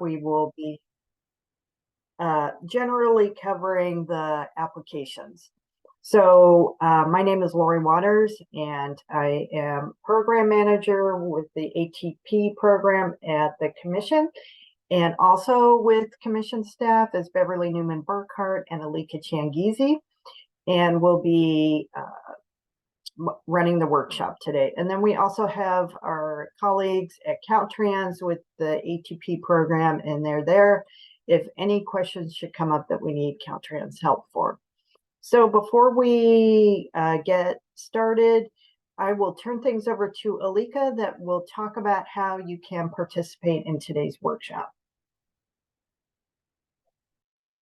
we will be generally covering the applications. So my name is Lori Waters, and I am program manager with the ATP program at the commission. And also with commission staff is Beverly Newman Burkhart and Alika Changizi. And we'll be running the workshop today. And then we also have our colleagues at Caltrans with the ATP program, and they're there if any questions should come up that we need Caltrans help for. So before we get started, I will turn things over to Alika that will talk about how you can participate in today's workshop.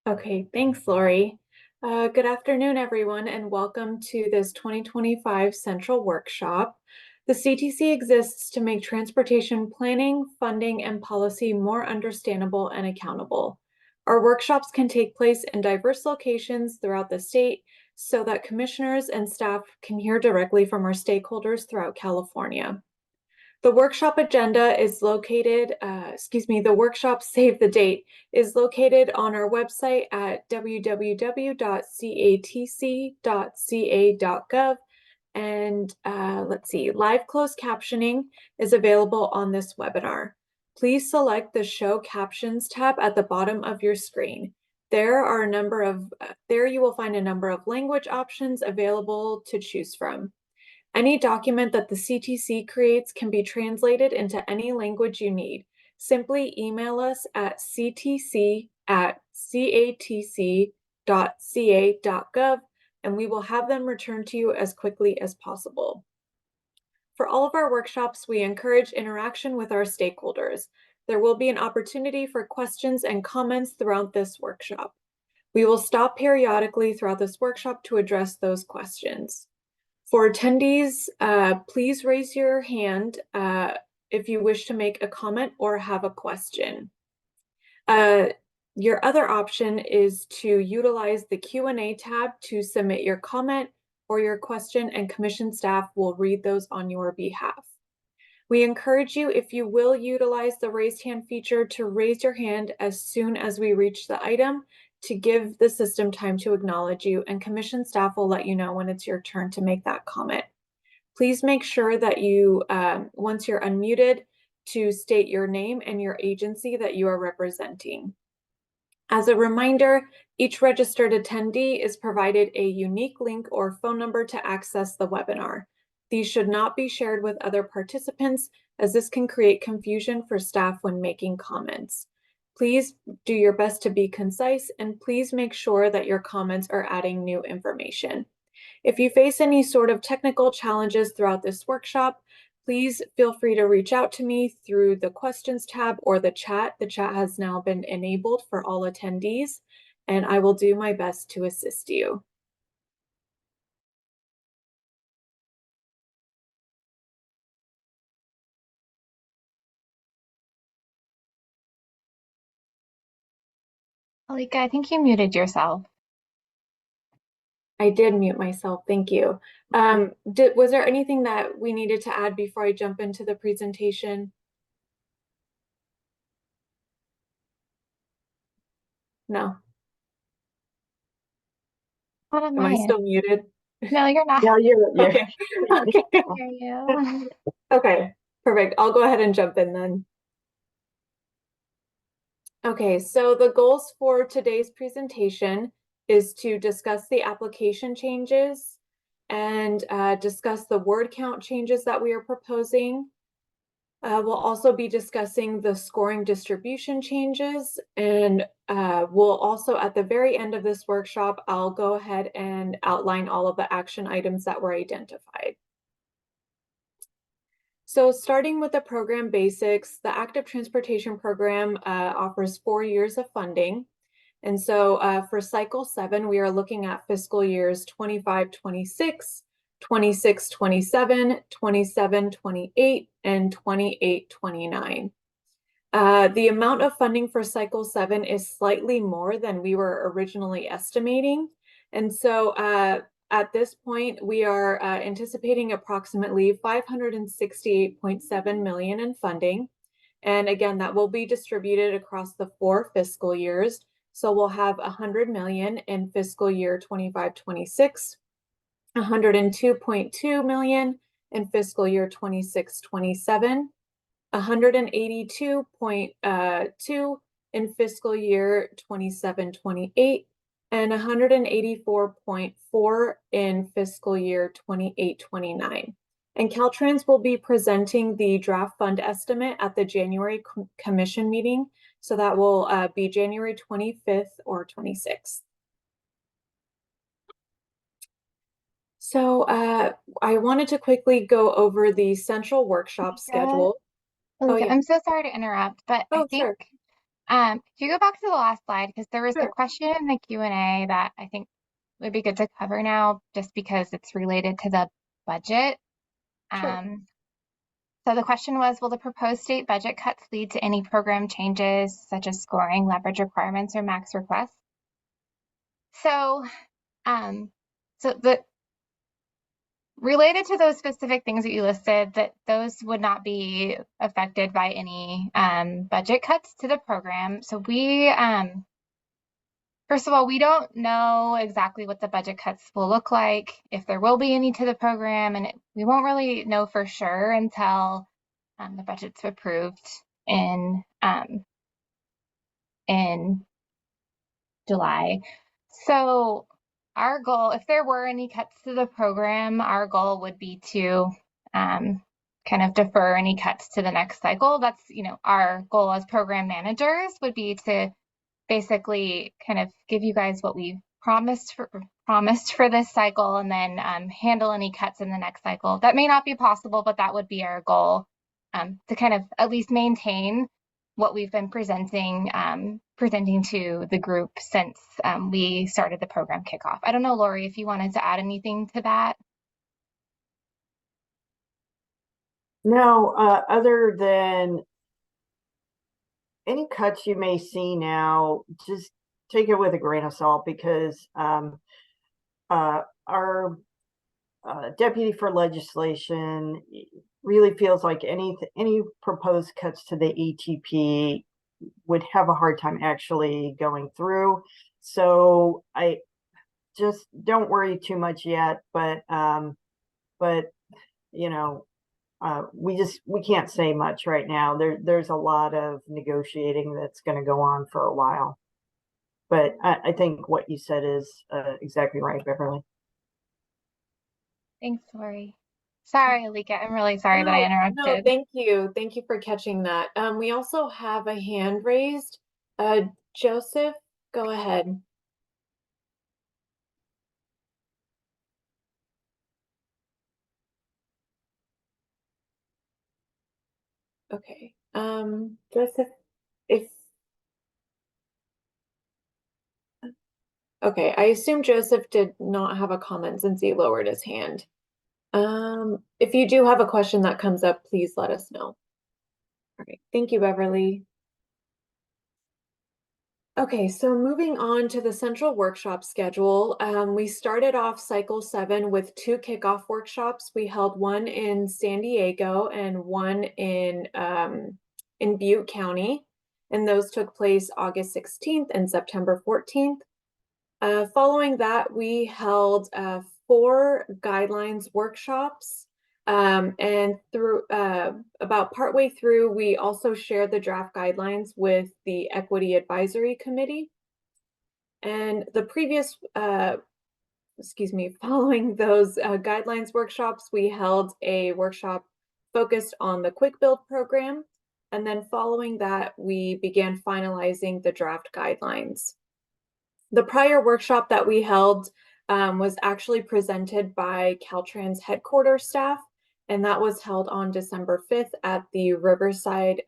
Okay, thanks, Lori. Good afternoon, everyone, and welcome to this 2025 Central Workshop. The CTC exists to make transportation planning, funding, and policy more understandable and accountable. Our workshops can take place in diverse locations throughout the state so that commissioners and staff can hear directly from our stakeholders throughout California. The workshop agenda is located, the workshop save the date is located on our website at www.catc.ca.gov. And let's see, live closed captioning is available on this webinar. Please select the Show Captions tab at the bottom of your screen. There you will find a number of language options available to choose from. Any document that the CTC creates can be translated into any language you need. Simply email us at ctc@catc.ca.gov, and we will have them returned to you as quickly as possible. For all of our workshops, we encourage interaction with our stakeholders. There will be an opportunity for questions and comments throughout this workshop. We will stop periodically throughout this workshop to address those questions. For attendees, please raise your hand if you wish to make a comment or have a question. Your other option is to utilize the Q&A tab to submit your comment or your question, and commission staff will read those on your behalf. We encourage you, if you will utilize the raised hand feature, to raise your hand as soon as we reach the item, to give the system time to acknowledge you, and commission staff will let you know when it's your turn to make that comment. Please make sure that you, once you're unmuted, to state your name and your agency that you are representing. As a reminder, each registered attendee is provided a unique link or phone number to access the webinar. These should not be shared with other participants, as this can create confusion for staff when making comments. Please do your best to be concise, and please make sure that your comments are adding new information. If you face any sort of technical challenges throughout this workshop, please feel free to reach out to me through the questions tab or the chat. The chat has now been enabled for all attendees, and I will do my best to assist you. Alika, I think you muted yourself. I did mute myself, thank you. Was there anything that we needed to add before I jump into the presentation? No. Am I still muted? No, you're not. No, you're okay. I can hear you. Okay, perfect. I'll go ahead and jump in then. Okay, so the goals for today's presentation is to discuss the application changes and discuss the word count changes that we are proposing. We'll also be discussing the scoring distribution changes, and we'll also, at the very end of this workshop, I'll go ahead and outline all of the action items that were identified. So starting with the program basics, the Active Transportation Program offers 4 years of funding. And so for Cycle 7, we are looking at fiscal years 25-26, 26-27, 27-28, and 28-29. The amount of funding for Cycle 7 is slightly more than we were originally estimating. And so at this point, we are anticipating approximately $568.7 million in funding. And again, that will be distributed across the 4 fiscal years. So we'll have 100 million in fiscal year 25-26, 102.2 million in fiscal year 26-27, 182.2 in fiscal year 27-28, and 184.4 in fiscal year 28-29. And Caltrans will be presenting the draft fund estimate at the January commission meeting. So that will be January 25th or 26th. So I wanted to quickly go over the central workshop schedule. Alika, yeah. I'm so sorry to interrupt, but I think Sure. If you go back to the last slide, because there was a Sure. question in the Q&A that I think would be good to cover now, just because it's related to the budget. Sure. So the question was, will the proposed state budget cuts lead to any program changes, such as scoring, leverage requirements, or max requests? So, related to those specific things that you listed, that those would not be affected by any budget cuts to the program. So we, first of all, we don't know exactly what the budget cuts will look like, if there will be any to the program, and we won't really know for sure until the budget's approved in July. So our goal, if there were any cuts to the program, our goal would be to kind of defer any cuts to the next cycle. That's, our goal as program managers would be to basically kind of give you guys what we promised for this cycle, and then handle any cuts in the next cycle. That may not be possible, but that would be our goal, to kind of at least maintain what we've been presenting to the group since we started the program kickoff. I don't know, Lori, if you wanted to add anything to that. No, other than any cuts you may see now, just take it with a grain of salt, because our deputy for legislation really feels like any proposed cuts to the ATP would have a hard time actually going through. So I just don't worry too much yet, but we can't say much right now. There's a lot of negotiating that's going to go on for a while. But I think what you said is exactly right, Beverly. Thanks, Lori. Sorry, Alika, I'm really sorry that I interrupted. No, thank you. Thank you for catching that. We also have a hand raised. Joseph, go ahead. Okay. Joseph, okay, I assume Joseph did not have a comment since he lowered his hand. If you do have a question that comes up, please let us know. All right, thank you, Beverly. Okay, so moving on to the central workshop schedule, we started off cycle 7 with 2 kickoff workshops. We held one in San Diego and one in Butte County, and those took place August 16th and September 14th. Following that, we held 4 guidelines workshops. And through about partway through, we also shared the draft guidelines with the Equity Advisory Committee. And the previous, following those guidelines workshops, we held a workshop focused on the Quick Build program. And then following that, we began finalizing the draft guidelines. The prior workshop that we held was actually presented by Caltrans headquarters staff, and that was held on December 5th at the Riverside,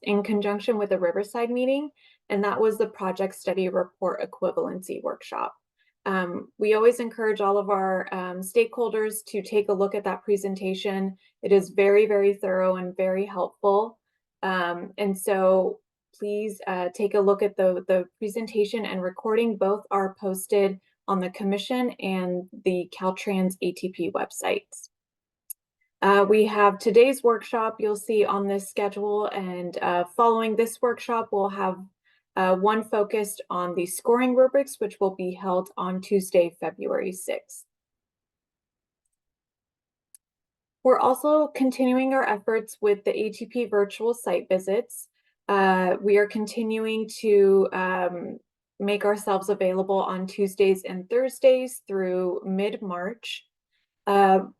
in conjunction with the Riverside meeting, and that was the Project Study Report Equivalency Workshop. We always encourage all of our stakeholders to take a look at that presentation. It is very, very thorough and very helpful. And so please take a look at the presentation and recording. Both are posted on the Commission and the Caltrans ATP websites. We have today's workshop you'll see on this schedule, and following this workshop, we'll have one focused on the scoring rubrics, which will be held on Tuesday, February 6th. We're also continuing our efforts with the ATP virtual site visits. We are continuing to make ourselves available on Tuesdays and Thursdays through mid-March.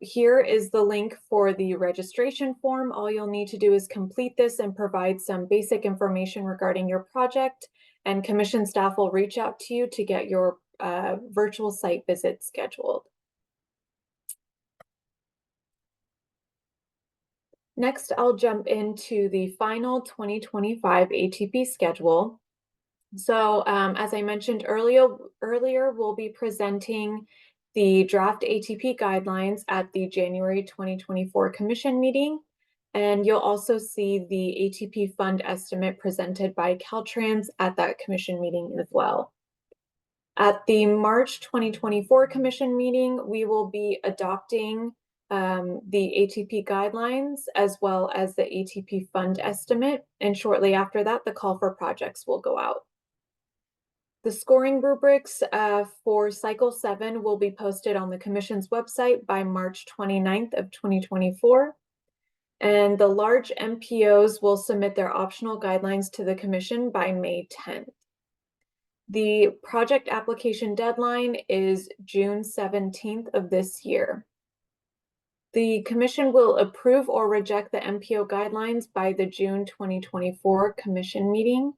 Here is the link for the registration form. All you'll need to do is complete this and provide some basic information regarding your project, and commission staff will reach out to you to get your virtual site visit scheduled. Next, I'll jump into the final 2025 ATP schedule. So as I mentioned earlier, we'll be presenting the draft ATP guidelines at the January 2024 commission meeting. And you'll also see the ATP fund estimate presented by Caltrans at that commission meeting as well. At the March 2024 commission meeting, we will be adopting the ATP guidelines as well as the ATP fund estimate. And shortly after that, the call for projects will go out. The scoring rubrics for cycle 7 will be posted on the commission's website by March 29th of 2024. And the large MPOs will submit their optional guidelines to the commission by May 10th. The project application deadline is June 17th of this year. The commission will approve or reject the MPO guidelines by the June 2024 commission meeting.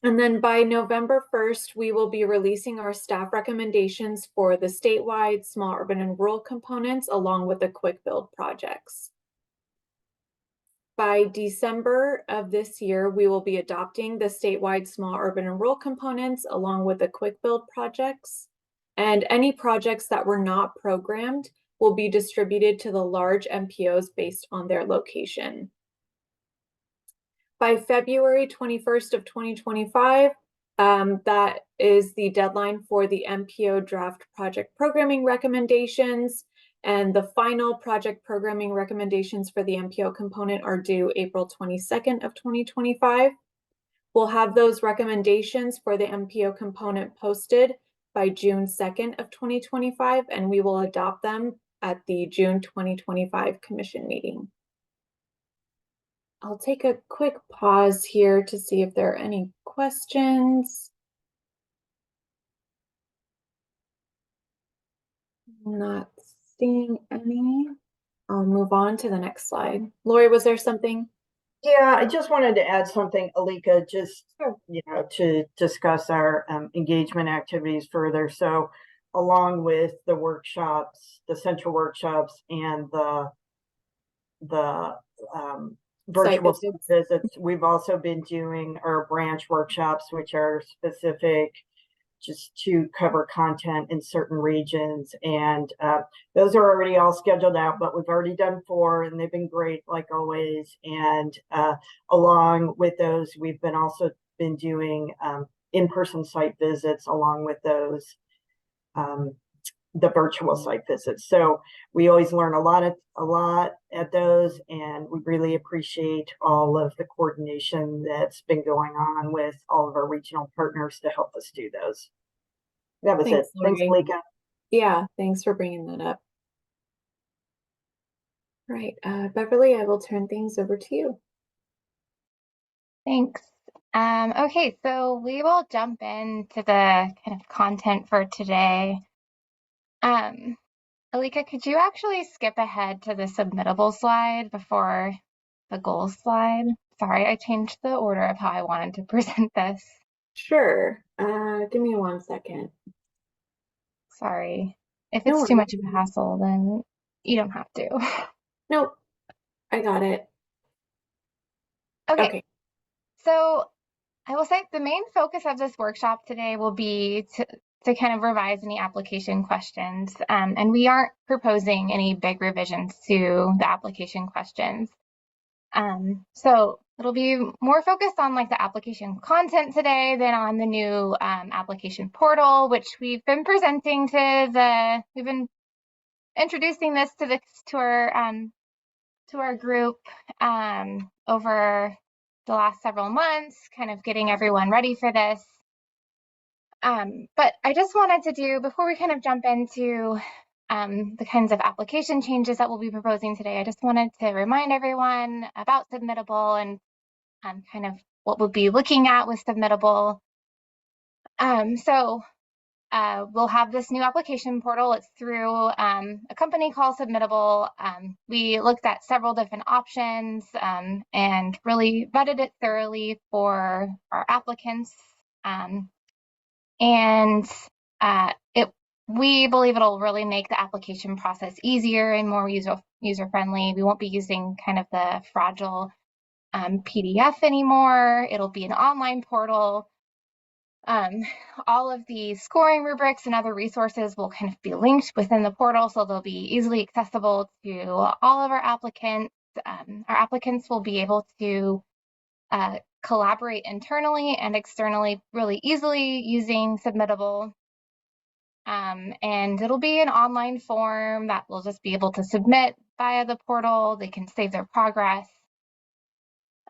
And then by November 1st, we will be releasing our staff recommendations for the statewide, small urban and rural components, along with the quick build projects. By December of this year, we will be adopting the statewide, small urban and rural components, along with the quick build projects. And any projects that were not programmed will be distributed to the large MPOs based on their location. By February 21st of 2025, that is the deadline for the MPO draft project programming recommendations, and the final project programming recommendations for the MPO component are due April 22nd of 2025. We'll have those recommendations for the MPO component posted by June 2nd of 2025, and we will adopt them at the June 2025 commission meeting. I'll take a quick pause here to see if there are any questions. Not seeing any. I'll move on to the next slide. Lori, was there something? Yeah, I just wanted to add something, Alika, just to discuss our engagement activities further. So along with the workshops, the central workshops, and the virtual visits, we've also been doing our branch workshops, which are specific just to cover content in certain regions. And those are already all scheduled out, but we've already done 4 and they've been great, like always. And along with those, we've also been doing in-person site visits along with those, the virtual site visits. So we always learn a lot at those, and we really appreciate all of the coordination that's been going on with all of our regional partners to help us do those. That was it. Thanks, Alika. Yeah, thanks for bringing that up. Right, Beverly, I will turn things over to you. Thanks. Okay, so we will jump into the kind of content for today. Alika, could you actually skip ahead to the submittable slide before the goals slide? Sorry, I changed the order of how I wanted to present this. Sure. Give me 1 second. Sorry. If it's too much of a hassle, then you don't have to. Nope. I got it. Okay. So I will say the main focus of this workshop today will be to kind of revise any application questions. And we aren't proposing any big revisions to the application questions. So it'll be more focused on like the application content today than on the new application portal, which we've been presenting to we've been introducing this to our group over the last several months, kind of getting everyone ready for this. But I just wanted to do, before we kind of jump into the kinds of application changes that we'll be proposing today, I just wanted to remind everyone about Submittable and kind of what we'll be looking at with Submittable. We'll have this new application portal. It's through a company called Submittable. We looked at several different options and really vetted it thoroughly for our applicants. We believe it'll really make the application process easier and more user-friendly. We won't be using kind of the fragile PDF anymore. It'll be an online portal. All of the scoring rubrics and other resources will kind of be linked within the portal, so they'll be easily accessible to all of our applicants. Our applicants will be able to collaborate internally and externally really easily using Submittable. And it'll be an online form that will just be able to submit via the portal. They can save their progress.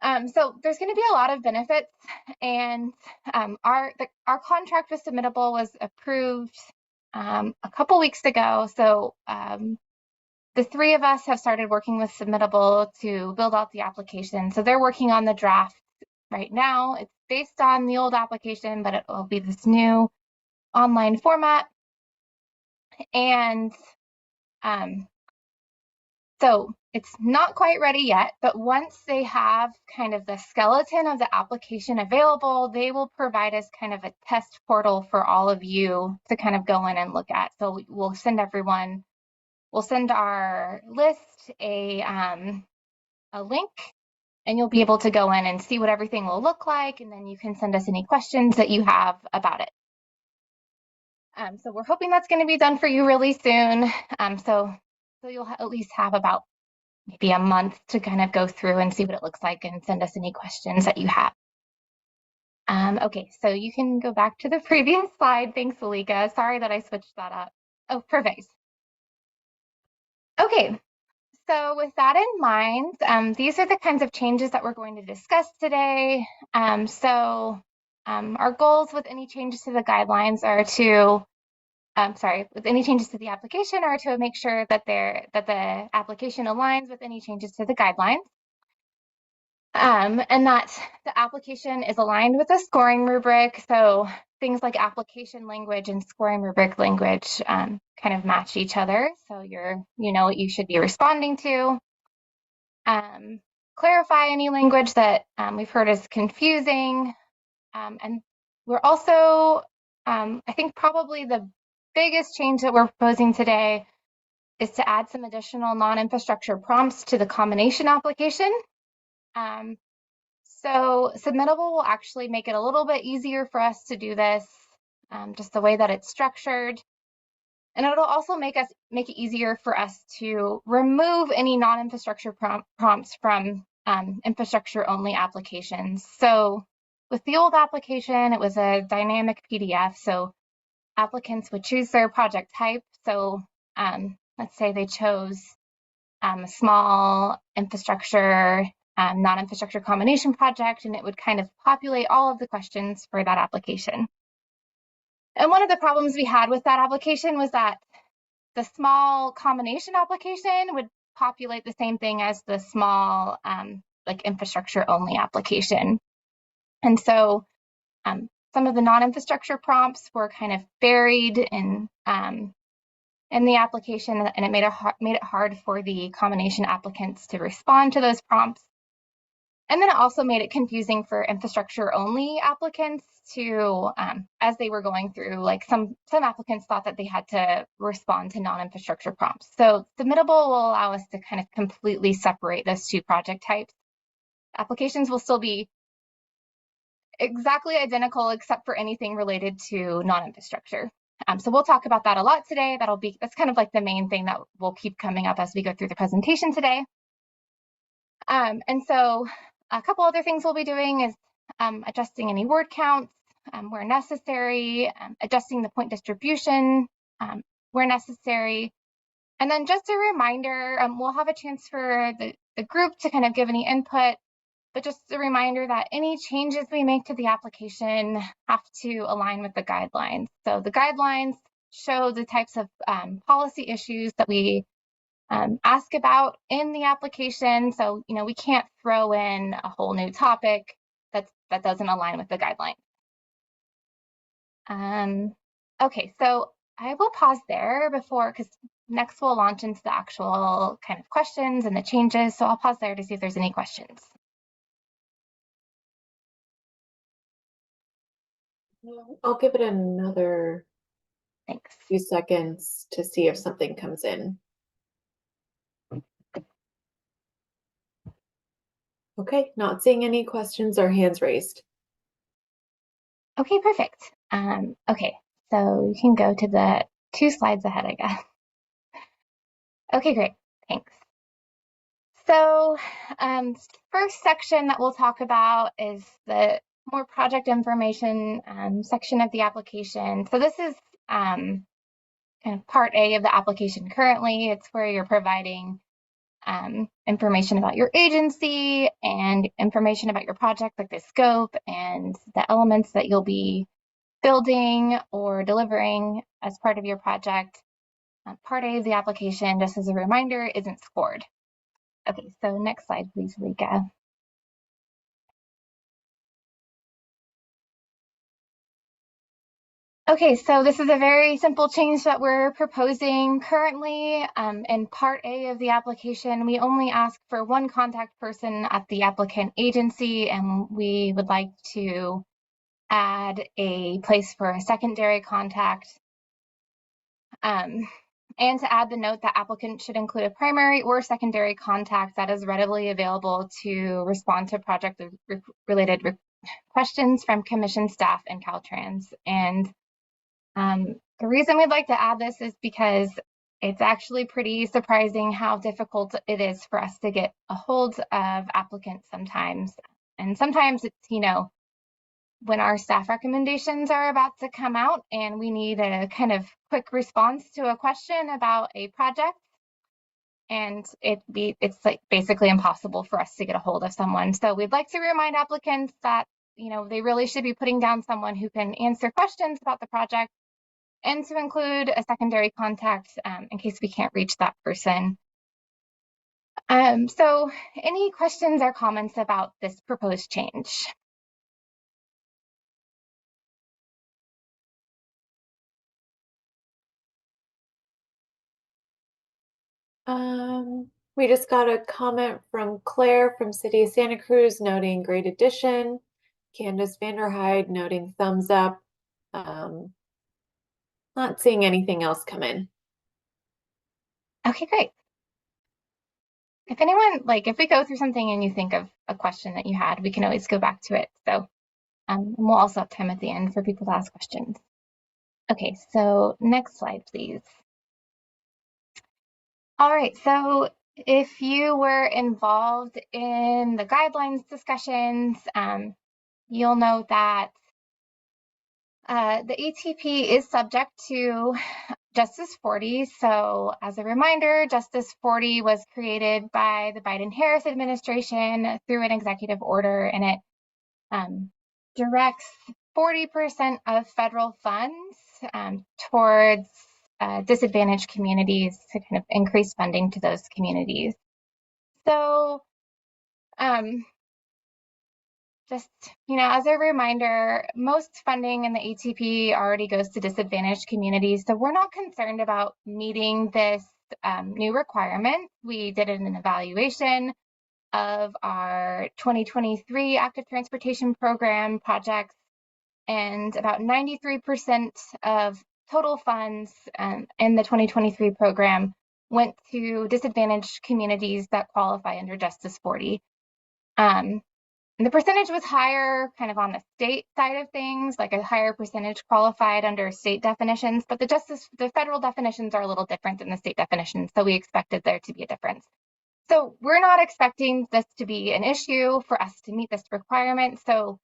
So there's going to be a lot of benefits, and our contract with Submittable was approved a couple weeks ago. So the three of us have started working with Submittable to build out the application. So they're working on the draft right now. It's based on the old application, but it will be this new online format. And so it's not quite ready yet, but once they have kind of the skeleton of the application available, they will provide us kind of a test portal for all of you to kind of go in and look at. So we'll send our list a link, and you'll be able to go in and see what everything will look like, and then you can send us any questions that you have about it. So we're hoping that's going to be done for you really soon. So you'll at least have about maybe a month to kind of go through and see what it looks like and send us any questions that you have. Okay, so you can go back to the previous slide. Thanks, Alika. Sorry that I switched that up. Oh, perfect. Okay, so with that in mind, these are the kinds of changes that we're going to discuss today. Our goals with any changes to the guidelines are to, with any changes to the application are to make sure that the application aligns with any changes to the guidelines. And that the application is aligned with the scoring rubric. So things like application language and scoring rubric language kind of match each other. So you know what you should be responding to. Clarify any language that we've heard is confusing. And we're also, I think probably the biggest change that we're proposing today is to add some additional non-infrastructure prompts to the combination application. So Submittable will actually make it a little bit easier for us to do this, just the way that it's structured. And it'll also make it easier for us to remove any non-infrastructure prompts from infrastructure-only applications. So with the old application, it was a dynamic PDF, so applicants would choose their project type. So let's say they chose a small infrastructure, non-infrastructure combination project, and it would kind of populate all of the questions for that application. And one of the problems we had with that application was that the small combination application would populate the same thing as the small like infrastructure only application. And so some of the non-infrastructure prompts were kind of buried in the application, and it made it hard for the combination applicants to respond to those prompts. And then it also made it confusing for infrastructure only applicants to, as they were going through, like some applicants thought that they had to respond to non-infrastructure prompts. So Submittable will allow us to kind of completely separate those two project types. Applications will still be exactly identical except for anything related to non-infrastructure. So we'll talk about that a lot today. That's kind of like the main thing that will keep coming up as we go through the presentation today. And so a couple other things we'll be doing is adjusting any word counts where necessary, adjusting the point distribution where necessary, And then just a reminder, we'll have a chance for the group to kind of give any input, but just a reminder that any changes we make to the application have to align with the guidelines. So the guidelines show the types of policy issues that we ask about in the application. So, we can't throw in a whole new topic that doesn't align with the guidelines. Okay, so I will pause there because next we'll launch into the actual kind of questions and the changes. So I'll pause there to see if there's any questions. I'll give it another Thanks. few seconds to see if something comes in. Okay, not seeing any questions or hands raised. Okay, perfect. Okay, so you can go to the 2 slides ahead, I guess. Okay, great, thanks. So first section that we'll talk about is the more project information section of the application. So this is kind of part A of the application currently. It's where you're providing information about your agency and information about your project, like the scope and the elements that you'll be building or delivering as part of your project. Part A of the application, just as a reminder, isn't scored. Okay, so next slide, please, Rika. Okay, so this is a very simple change that we're proposing currently. In Part A of the application, we only ask for one contact person at the applicant agency, and we would like to add a place for a secondary contact. And to add the note that applicant should include a primary or secondary contact that is readily available to respond to project-related questions from commission staff and Caltrans. And the reason we'd like to add this is because it's actually pretty surprising how difficult it is for us to get a hold of applicants sometimes. And sometimes it's, when our staff recommendations are about to come out and we need a kind of quick response to a question about a project, and it's like basically impossible for us to get a hold of someone. So we'd like to remind applicants that they really should be putting down someone who can answer questions about the project, and to include a secondary contact in case we can't reach that person. So any questions or comments about this proposed change? We just got a comment from Claire from City of Santa Cruz noting great addition. Candace Vanderhyde noting thumbs up. Not seeing anything else come in. Okay, great. If anyone, if we go through something and you think of a question that you had, we can always go back to it. So we'll also have time at the end for people to ask questions. Okay, so next slide, please. All right, so if you were involved in the guidelines discussions, you'll know that the ATP is subject to Justice 40. So as a reminder, Justice 40 was created by the Biden-Harris administration through an executive order, and it directs 40% of federal funds towards disadvantaged communities to kind of increase funding to those communities. So just, as a reminder, most funding in the ATP already goes to disadvantaged communities. So we're not concerned about meeting this new requirement. We did an evaluation of our 2023 active transportation program projects, and about 93% of total funds in the 2023 program went to disadvantaged communities that qualify under Justice 40. And the percentage was higher kind of on the state side of things, like a higher percentage qualified under state definitions, but the federal definitions are a little different than the state definitions, so we expected there to be a difference. So we're not expecting this to be an issue for us to meet this requirement. So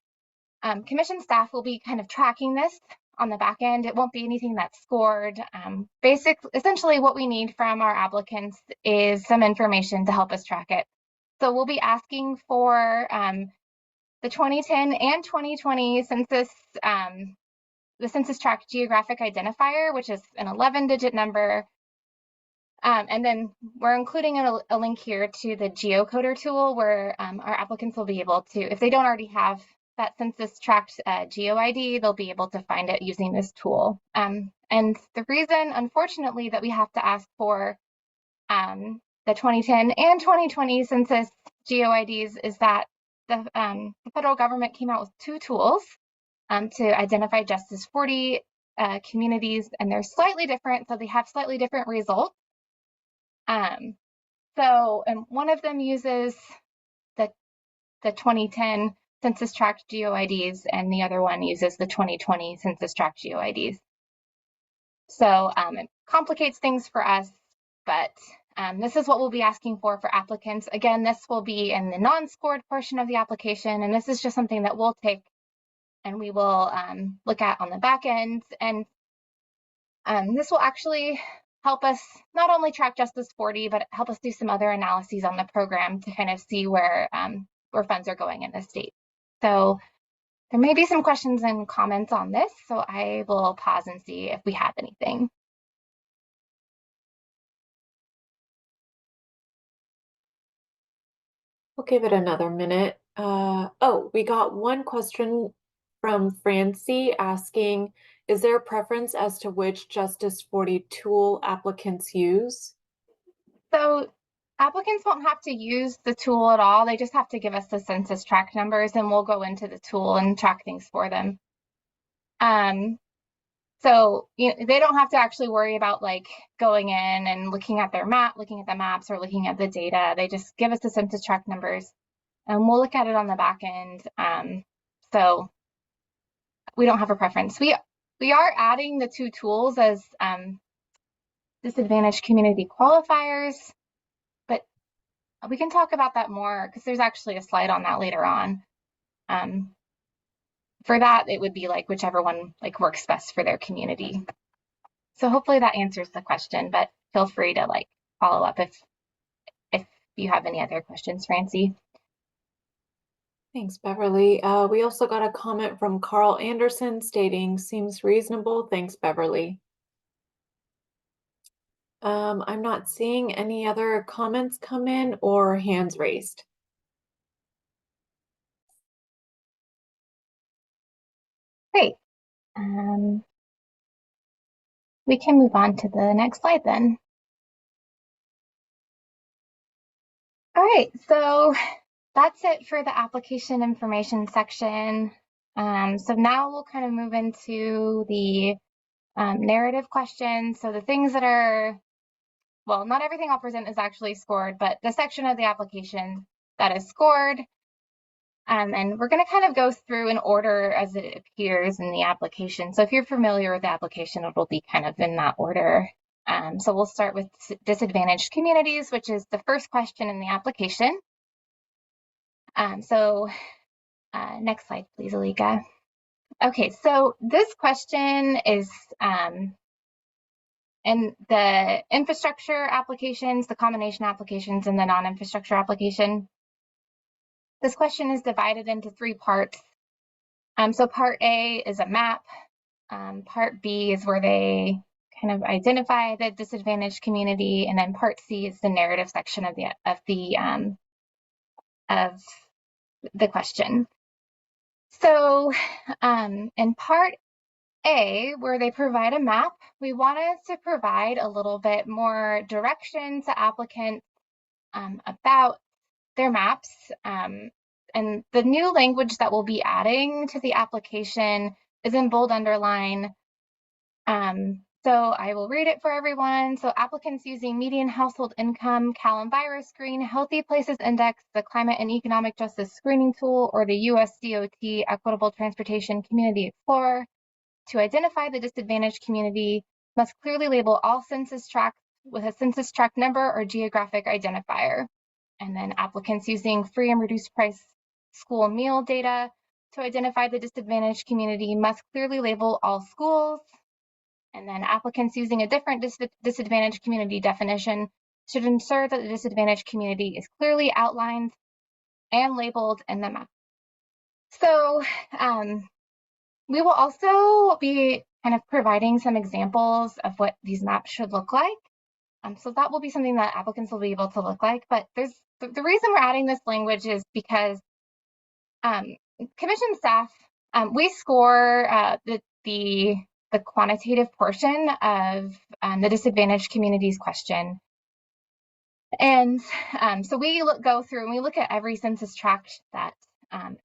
commission staff will be kind of tracking this on the back end. It won't be anything that's scored. Essentially what we need from our applicants is some information to help us track it. So we'll be asking for the 2010 and 2020 census, the census tract geographic identifier, which is an 11-digit number. And then we're including a link here to the geocoder tool where our applicants will be able to, if they don't already have that census tract GeoID, they'll be able to find it using this tool. And the reason, unfortunately, that we have to ask for the 2010 and 2020 census GeoIDs is that the federal government came out with 2 tools to identify Justice 40 communities, and they're slightly different, so they have slightly different results. And one of them uses the 2010 census tract GeoIDs, and the other one uses the 2020 census tract GeoIDs. So it complicates things for us, but this is what we'll be asking for applicants. Again, this will be in the non-scored portion of the application, and this is just something that we'll take and we will look at on the back end. And this will actually help us not only track Justice 40, but help us do some other analyses on the program to kind of see where funds are going in the state. So there may be some questions and comments on this, so I will pause and see if we have anything. We'll give it another minute. Oh, we got one question from Francie asking, is there a preference as to which Justice 40 tool applicants use? So applicants won't have to use the tool at all. They just have to give us the census tract numbers and we'll go into the tool and track things for them. So they don't have to actually worry about like going in and looking at their map, looking at the maps or looking at the data. They just give us the census tract numbers and we'll look at it on the back end. So we don't have a preference. We are adding the 2 tools as disadvantaged community qualifiers, but we can talk about that more because there's actually a slide on that later on. For that, it would be like whichever one like works best for their community. So hopefully that answers the question, but feel free to like follow up if you have any other questions, Francie. Thanks, Beverly. We also got a comment from Carl Anderson stating, seems reasonable. Thanks, Beverly. I'm not seeing any other comments come in or hands raised. Great. We can move on to the next slide then. All right, so that's it for the application information section. So now we'll kind of move into the narrative questions. So the things that are, well, not everything I'll present is actually scored, but the section of the application that is scored. And we're going to kind of go through in order as it appears in the application. So if you're familiar with the application, it'll be kind of in that order. So we'll start with disadvantaged communities, which is the first question in the application. Next slide, please, Alika. Okay, so this question is in the infrastructure applications, the combination applications, and the non-infrastructure application. This question is divided into 3 parts. So part A is a map. Part B is where they kind of identify the disadvantaged community, and then part C is the narrative section of the question. So in part A, where they provide a map, we wanted to provide a little bit more direction to applicants about their maps. And the new language that we'll be adding to the application is in bold underline. So I will read it for everyone. So applicants using median household income, CalEnviro Screen, Healthy Places Index, the Climate and Economic Justice Screening Tool, or the USDOT Equitable Transportation Community Explorer to identify the disadvantaged community must clearly label all census tracts with a census tract number or geographic identifier. And then applicants using free and reduced price school meal data to identify the disadvantaged community must clearly label all schools. And then applicants using a different disadvantaged community definition should ensure that the disadvantaged community is clearly outlined and labeled in the map. So we will also be kind of providing some examples of what these maps should look like. So that will be something that applicants will be able to look like. But there's the reason we're adding this language is because commission staff, we score the quantitative portion of the disadvantaged communities question. And so we go through and we look at every census tract that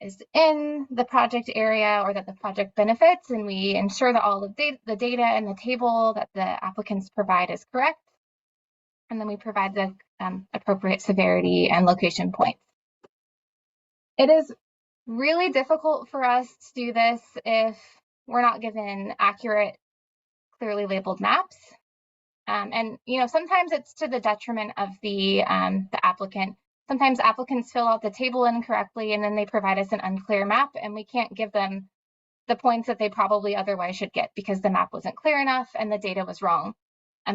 is in the project area or that the project benefits, and we ensure that all of the data in the table that the applicants provide is correct. And then we provide the appropriate severity and location points. It is really difficult for us to do this if we're not given accurate, clearly labeled maps. And sometimes it's to the detriment of the applicant. Sometimes applicants fill out the table incorrectly and then they provide us an unclear map, and we can't give them the points that they probably otherwise should get because the map wasn't clear enough and the data was wrong.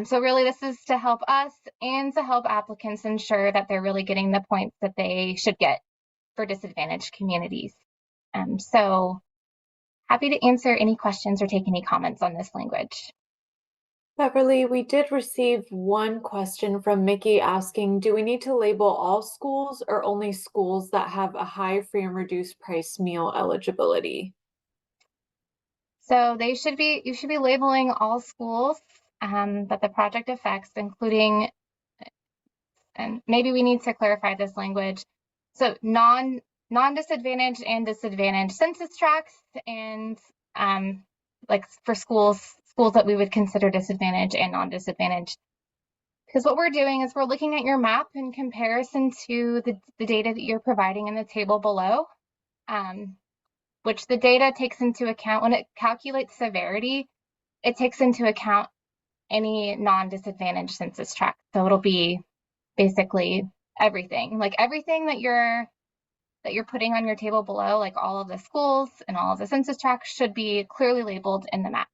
So really this is to help us and to help applicants ensure that they're really getting the points that they should get for disadvantaged communities. So happy to answer any questions or take any comments on this language. Beverly, we did receive one question from Mickey asking, do we need to label all schools or only schools that have a high free and reduced price meal eligibility? So you should be labeling all schools that the project affects, including, and maybe we need to clarify this language. So non-disadvantaged and disadvantaged census tracts, and like for schools that we would consider disadvantaged and non-disadvantaged. Because what we're doing is we're looking at your map in comparison to the data that you're providing in the table below, which the data takes into account when it calculates severity, it takes into account any non-disadvantaged census tract. So it'll be basically everything, like everything that you're putting on your table below, like all of the schools and all of the census tracts should be clearly labeled in the map.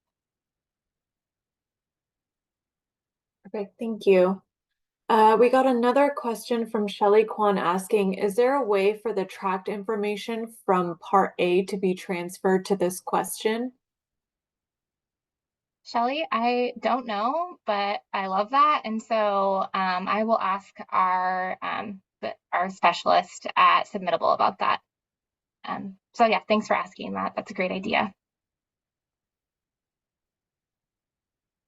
Perfect, thank you. We got another question from Shelly Kwan asking, is there a way for the tract information from Part A to be transferred to this question? Shelly, I don't know, but I love that. And so I will ask our specialist at Submittable about that. So yeah, thanks for asking that. That's a great idea.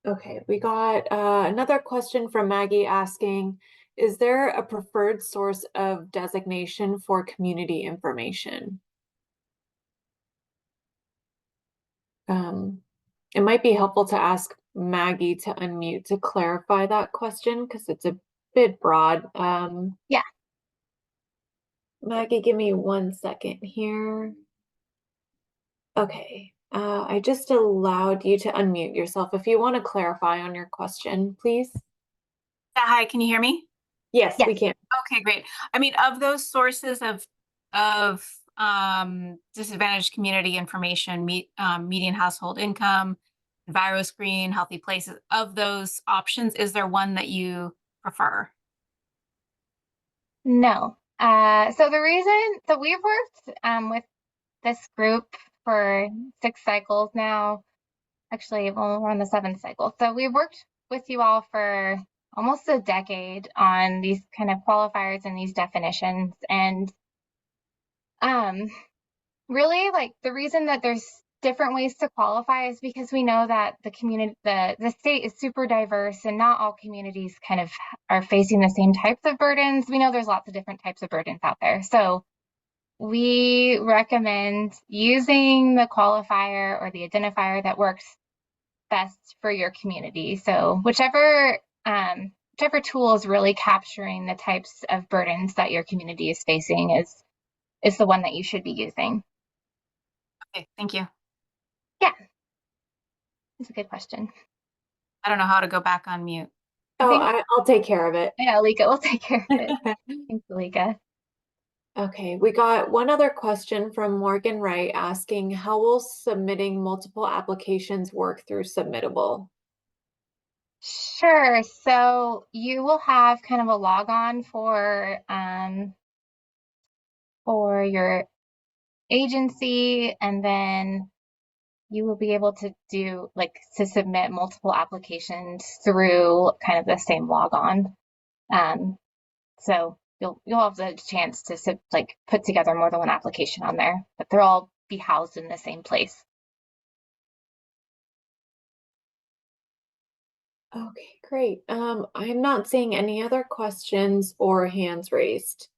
Okay, we got another question from Maggie asking, is there a preferred source of designation for community information? It might be helpful to ask Maggie to unmute to clarify that question because it's a bit broad. Yeah. Maggie, give me 1 second here. Okay, I just allowed you to unmute yourself. If you want to clarify on your question, please. Yeah, hi, can you hear me? Yes, Yes. we can. Okay, great. I mean, of those sources of disadvantaged community information, median household income, EnviroScreen, Healthy Places, of those options, is there one that you prefer? No. So the reason that we've worked with this group for 6 cycles now, actually, well, we're on the 7th cycle. So we've worked with you all for almost a decade on these kind of qualifiers and these definitions. And really, like, the reason that there's different ways to qualify is because we know that the state is super diverse and not all communities kind of are facing the same types of burdens. We know there's lots of different types of burdens out there. So we recommend using the qualifier or the identifier that works best for your community. So whichever tool is really capturing the types of burdens that your community is facing is the one that you should be using. Okay, thank you. Yeah, it's a good question. I don't know how to go back on mute. Oh, I'll take care of it. Yeah, Alika will take care of it. Thanks, Alika. Okay, we got one other question from Morgan Wright asking, how will submitting multiple applications work through Submittable? Sure. So you will have kind of a logon for your agency, and then you will be able to do to submit multiple applications through kind of the same logon. So you'll have the chance to put together more than one application on there, but they'll all be housed in the same place. Okay, great. I'm not seeing any other questions or hands raised.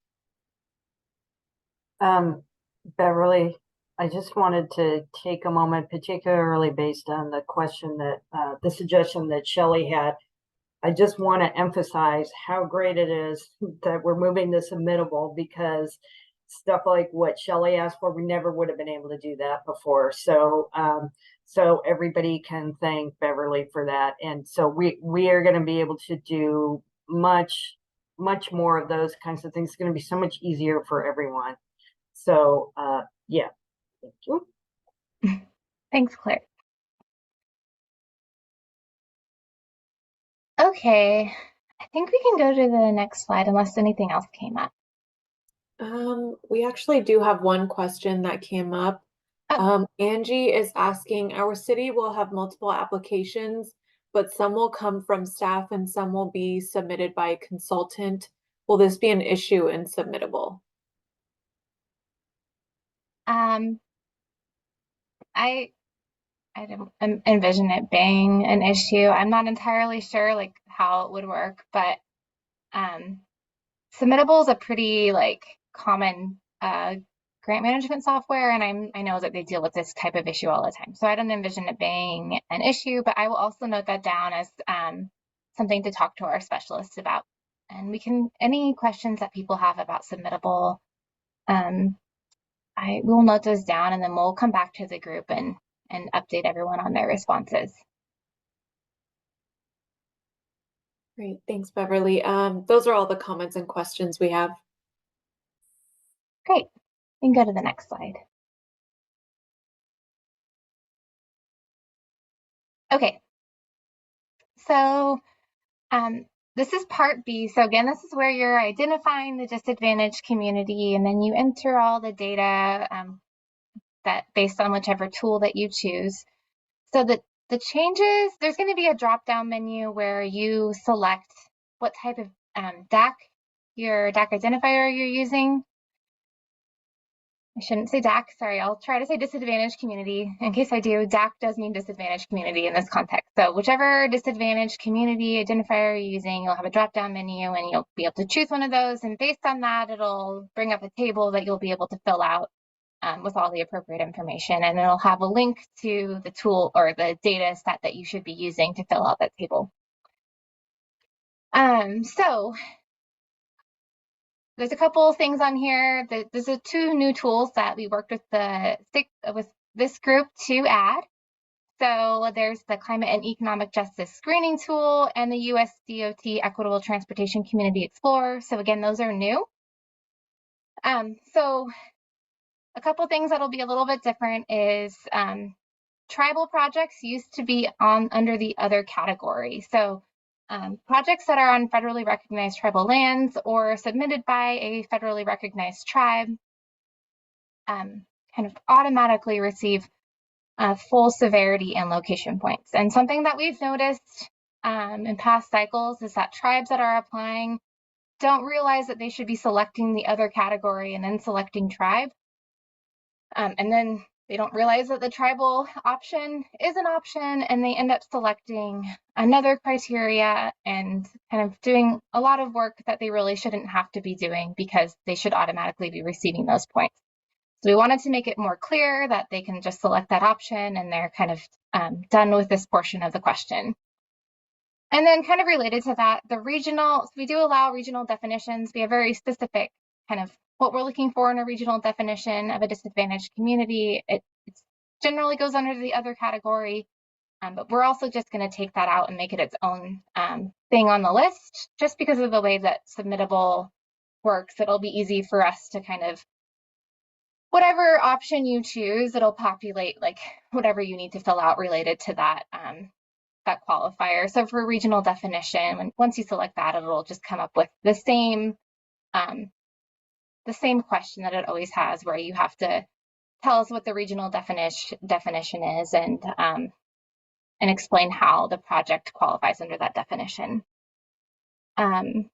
Beverly, I just wanted to take a moment, particularly based on the question that the suggestion that Shelley had. I just want to emphasize how great it is that we're moving to Submittable, because stuff like what Shelley asked for, we never would have been able to do that before. So so everybody can thank Beverly for that. And so we are going to be able to do much more of those kinds of things. It's going to be so much easier for everyone. So yeah, thank you. Thanks, Claire. Okay, I think we can go to the next slide unless anything else came up. We actually do have one question that came up. Angie is asking, our city will have multiple applications, but some will come from staff and some will be submitted by a consultant. Will this be an issue in Submittable? I don't envision it being an issue. I'm not entirely sure how it would work, but Submittable is a pretty common grant management software, and I know that they deal with this type of issue all the time. So I don't envision it being an issue, but I will also note that down as something to talk to our specialists about. And we can, any questions that people have about Submittable, I will note those down, and then we'll come back to the group and update everyone on their responses. Great, thanks, Beverly. Those are all the comments and questions we have. Great, we can go to the next slide. Okay, so this is part B. So again, this is where you're identifying the disadvantaged community, and then you enter all the data that based on whichever tool that you choose. So the changes, there's going to be a drop-down menu where you select what type of DAC, your DAC identifier you're using. I shouldn't say DAC, sorry, I'll try to say disadvantaged community. In case I do, DAC does mean disadvantaged community in this context. So whichever disadvantaged community identifier you're using, you'll have a drop-down menu and you'll be able to choose one of those. And based on that, it'll bring up a table that you'll be able to fill out with all the appropriate information. And it'll have a link to the tool or the data set that you should be using to fill out that table. So there's a couple of things on here. There's two new tools that we worked with this group to add. So there's the Climate and Economic Justice Screening Tool and the US DOT Equitable Transportation Community Explorer. So again, those are new. So a couple things that'll be a little bit different is tribal projects used to be under the other category. So projects that are on federally recognized tribal lands or submitted by a federally recognized tribe kind of automatically receive full severity and location points. And something that we've noticed in past cycles is that tribes that are applying don't realize that they should be selecting the other category and then selecting tribe. And then they don't realize that the tribal option is an option, and they end up selecting another criteria and kind of doing a lot of work that they really shouldn't have to be doing because they should automatically be receiving those points. So we wanted to make it more clear that they can just select that option and they're kind of done with this portion of the question. And then kind of related to that, the regional, so we do allow regional definitions. We have very specific kind of what we're looking for in a regional definition of a disadvantaged community. It generally goes under the other category, but we're also just going to take that out and make it its own thing on the list, just because of the way that Submittable works, it'll be easy for us to kind of, whatever option you choose, it'll populate like whatever you need to fill out related to that that qualifier. So for regional definition, once you select that, it'll just come up with the same question that it always has, where you have to tell us what the regional definition is and explain how the project qualifies under that definition. I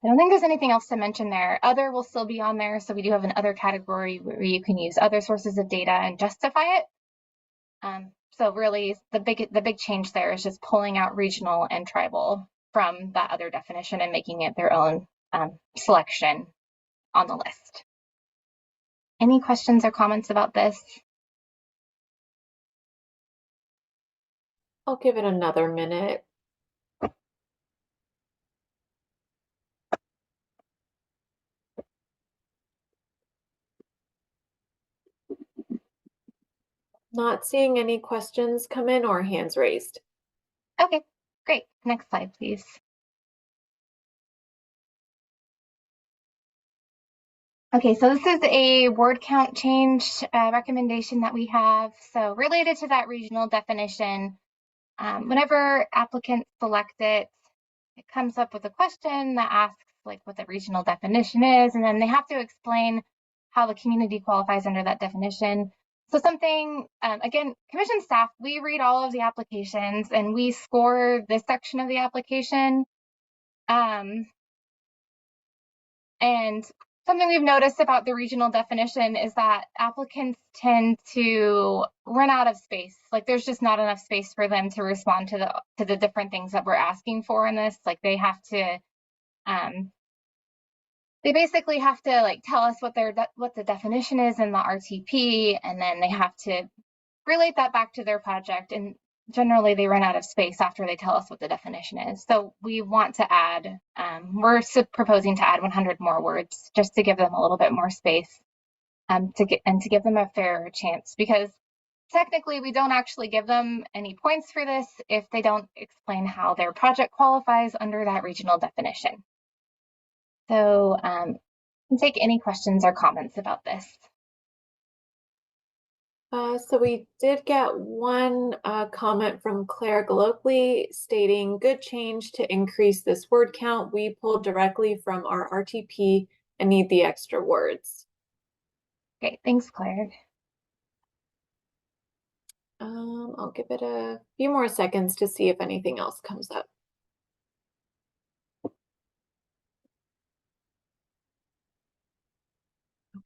don't think there's anything else to mention there. Other will still be on there, so we do have an other category where you can use other sources of data and justify it. So really, the big change there is just pulling out regional and tribal from that other definition and making it their own selection on the list. Any questions or comments about this? I'll give it another minute. Not seeing any questions come in or hands raised. Okay, great. Next slide, please. Okay, so this is a word count change recommendation that we have. So related to that regional definition, whenever applicants select it, it comes up with a question that asks like what the regional definition is, and then they have to explain how the community qualifies under that definition. So something, again, commission staff, we read all of the applications and we score this section of the application. And something we've noticed about the regional definition is that applicants tend to run out of space. Like there's just not enough space for them to respond to the different things that we're asking for in this. Like they have to, they basically have to like tell us what the definition is in the RTP, and then they have to relate that back to their project. And generally they run out of space after they tell us what the definition is. So we want to add, we're proposing to add 100 more words just to give them a little bit more space to give them a fair chance, because technically we don't actually give them any points for this if they don't explain how their project qualifies under that regional definition. So I can take any questions or comments about this. So we did get one comment from Claire Galopli stating, good change to increase this word count. We pulled directly from our RTP and need the extra words. Okay, thanks, Claire. I'll give it a few more seconds to see if anything else comes up.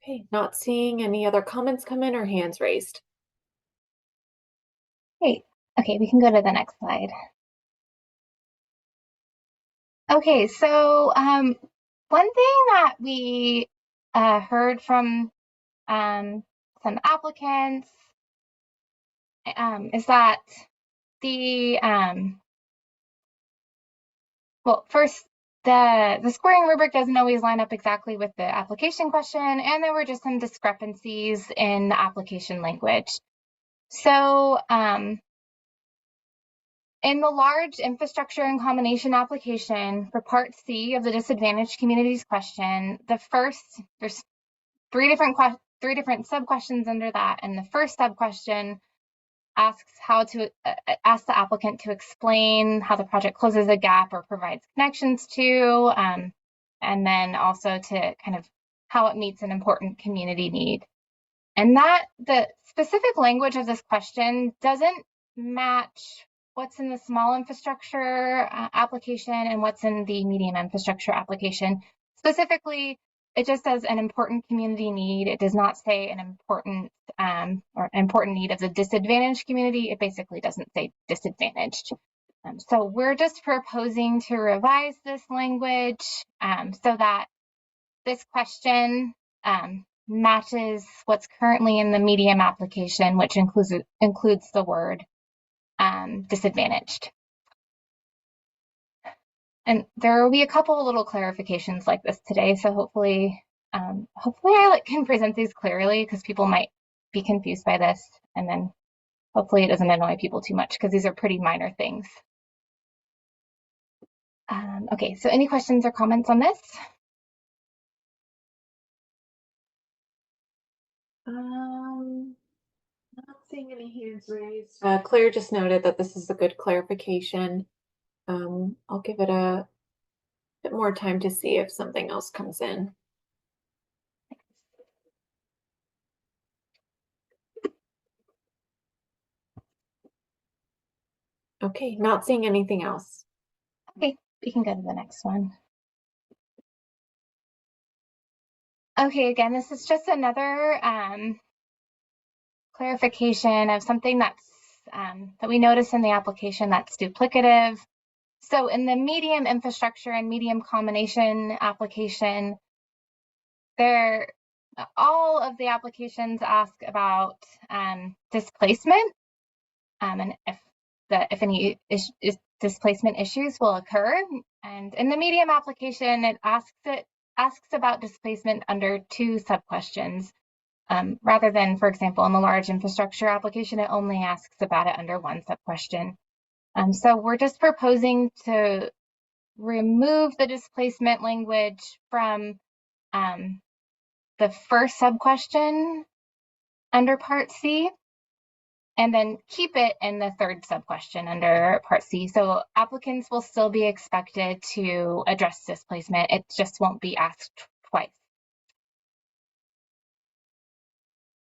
Okay, not seeing any other comments come in or hands raised. Great. Okay, we can go to the next slide. Okay, so one thing that we heard from some applicants is that the well, first, the scoring rubric doesn't always line up exactly with the application question, and there were just some discrepancies in the application language. So in the large infrastructure and combination application for Part C of the disadvantaged communities question, there's three different sub-questions under that, and the first sub-question asks ask the applicant to explain how the project closes a gap or provides connections to, and then also to kind of how it meets an important community need. And that the specific language of this question doesn't match what's in the small infrastructure application and what's in the medium infrastructure application. Specifically, it just says an important community need. It does not say an important need of the disadvantaged community. It basically doesn't say disadvantaged. So we're just proposing to revise this language so that this question matches what's currently in the medium application, which includes the word disadvantaged. And there will be a couple of little clarifications like this today. So hopefully I can present these clearly, because people might be confused by this, and then hopefully it doesn't annoy people too much, because these are pretty minor things. Okay, so any questions or comments on this? seeing any hands raised. Claire just noted that this is a good clarification. I'll give it a bit more time to see if something else comes in. Okay, not seeing anything else. Okay, we can go to the next one. Okay, again, this is just another clarification of something that's that we notice in the application that's duplicative. So in the medium infrastructure and medium combination application, all of the applications ask about displacement and if any displacement issues will occur. And in the medium application, it asks about displacement under 2 sub-questions. Rather than, for example, in the large infrastructure application, it only asks about it under 1 sub-question. So we're just proposing to remove the displacement language from the first sub-question under Part C, and then keep it in the 3rd sub-question under Part C. So applicants will still be expected to address displacement. It just won't be asked twice.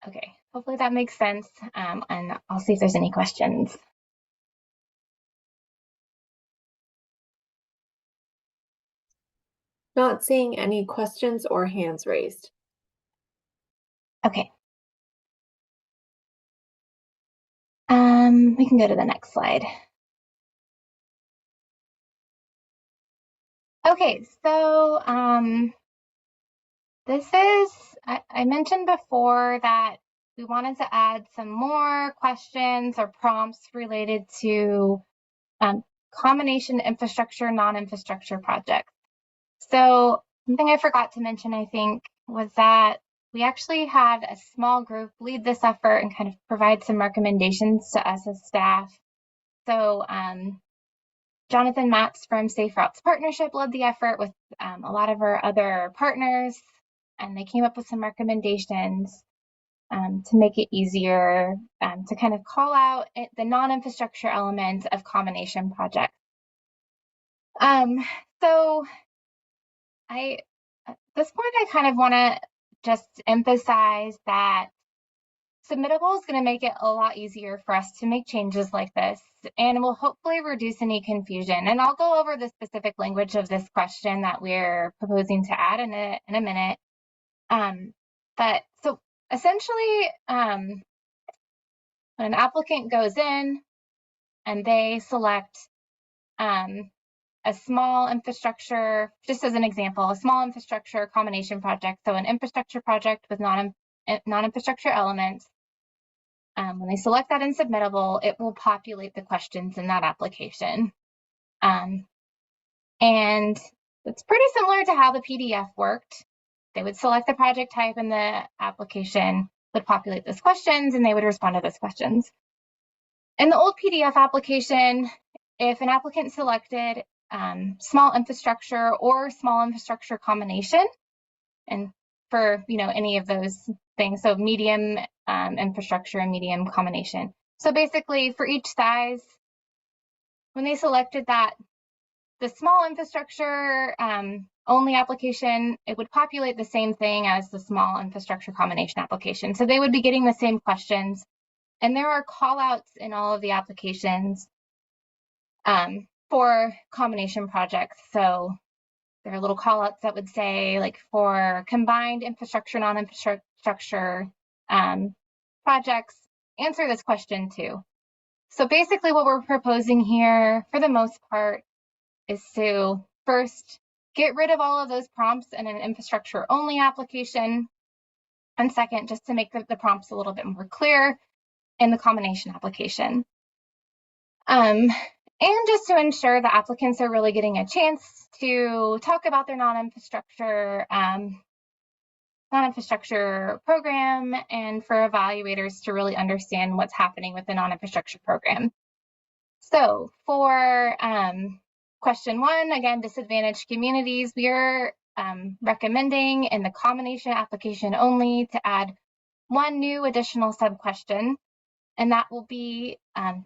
Okay, hopefully that makes sense, and I'll see if there's any questions. Not seeing any questions or hands raised. Okay. We can go to the next slide. Okay, so this is, I mentioned before that we wanted to add some more questions or prompts related to combination infrastructure, non-infrastructure projects. So something I forgot to mention, I think, was that we actually had a small group lead this effort and kind of provide some recommendations to us as staff. So Jonathan Matz from Safe Routes Partnership led the effort with a lot of our other partners, and they came up with some recommendations to make it easier to kind of call out the non-infrastructure element of combination projects. So at this point, I kind of want to just emphasize that Submittable is going to make it a lot easier for us to make changes like this, and will hopefully reduce any confusion. And I'll go over the specific language of this question that we're proposing to add in a minute. But so essentially, when an applicant goes in and they select a small infrastructure, just as an example, a small infrastructure combination project, so an infrastructure project with non-infrastructure elements, when they select that in Submittable, it will populate the questions in that application. And it's pretty similar to how the PDF worked. They would select the project type in the application, would populate those questions, and they would respond to those questions. In the old PDF application, if an applicant selected small infrastructure or small infrastructure combination, and for any of those things, so medium infrastructure and medium combination. So basically, for each size, when they selected that, the small infrastructure only application, it would populate the same thing as the small infrastructure combination application. So they would be getting the same questions. And there are callouts in all of the applications for combination projects. So there are little callouts that would say, like, for combined infrastructure, non-infrastructure projects, answer this question too. So basically what we're proposing here, for the most part, is to first get rid of all of those prompts in an infrastructure only application. And second, just to make the prompts a little bit more clear in the combination application. And just to ensure the applicants are really getting a chance to talk about their non-infrastructure program, and for evaluators to really understand what's happening with the non-infrastructure program. So for question 1, again, disadvantaged communities, we are recommending in the combination application only to add 1 new additional sub-question. And that will be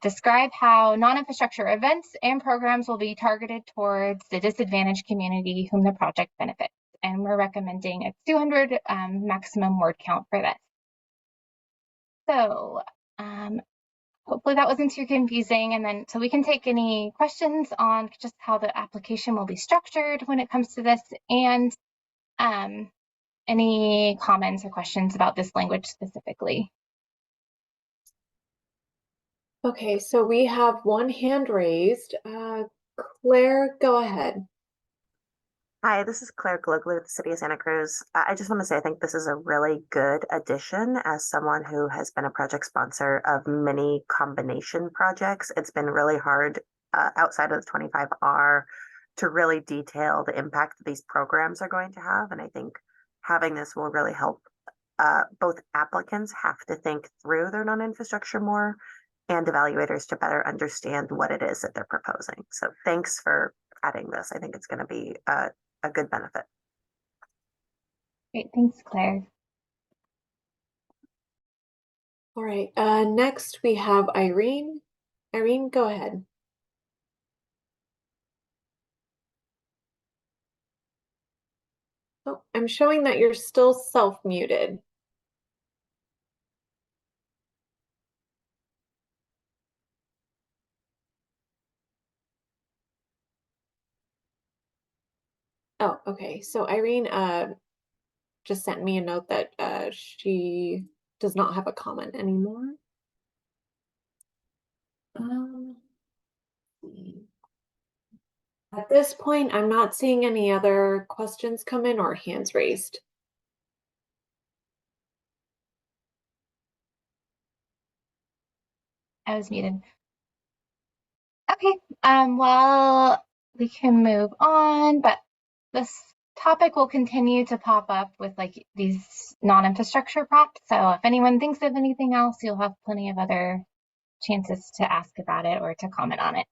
describe how non-infrastructure events and programs will be targeted towards the disadvantaged community whom the project benefits. And we're recommending a 200 maximum word count for this. So hopefully that wasn't too confusing. And then, so we can take any questions on just how the application will be structured when it comes to this, and any comments or questions about this language specifically. Okay, so we have one hand raised. Claire, go ahead. Hi, this is Claire Gluglu with the City of Santa Cruz. I just want to say I think this is a really good addition. As someone who has been a project sponsor of many combination projects, it's been really hard outside of the 25R to really detail the impact that these programs are going to have. And I think having this will really help both applicants have to think through their non-infrastructure more, and evaluators to better understand what it is that they're proposing. So thanks for adding this. I think it's going to be a good benefit. Great, thanks, Claire. All right, next we have Irene. Irene, go ahead. Oh, I'm showing that you're still self-muted. Oh, okay. So Irene just sent me a note that she does not have a comment anymore. At this point, I'm not seeing any other questions come in or hands raised. I was muted. Okay, well, we can move on, but this topic will continue to pop up with like these non-infrastructure props. So if anyone thinks of anything else, you'll have plenty of other chances to ask about it or to comment on it.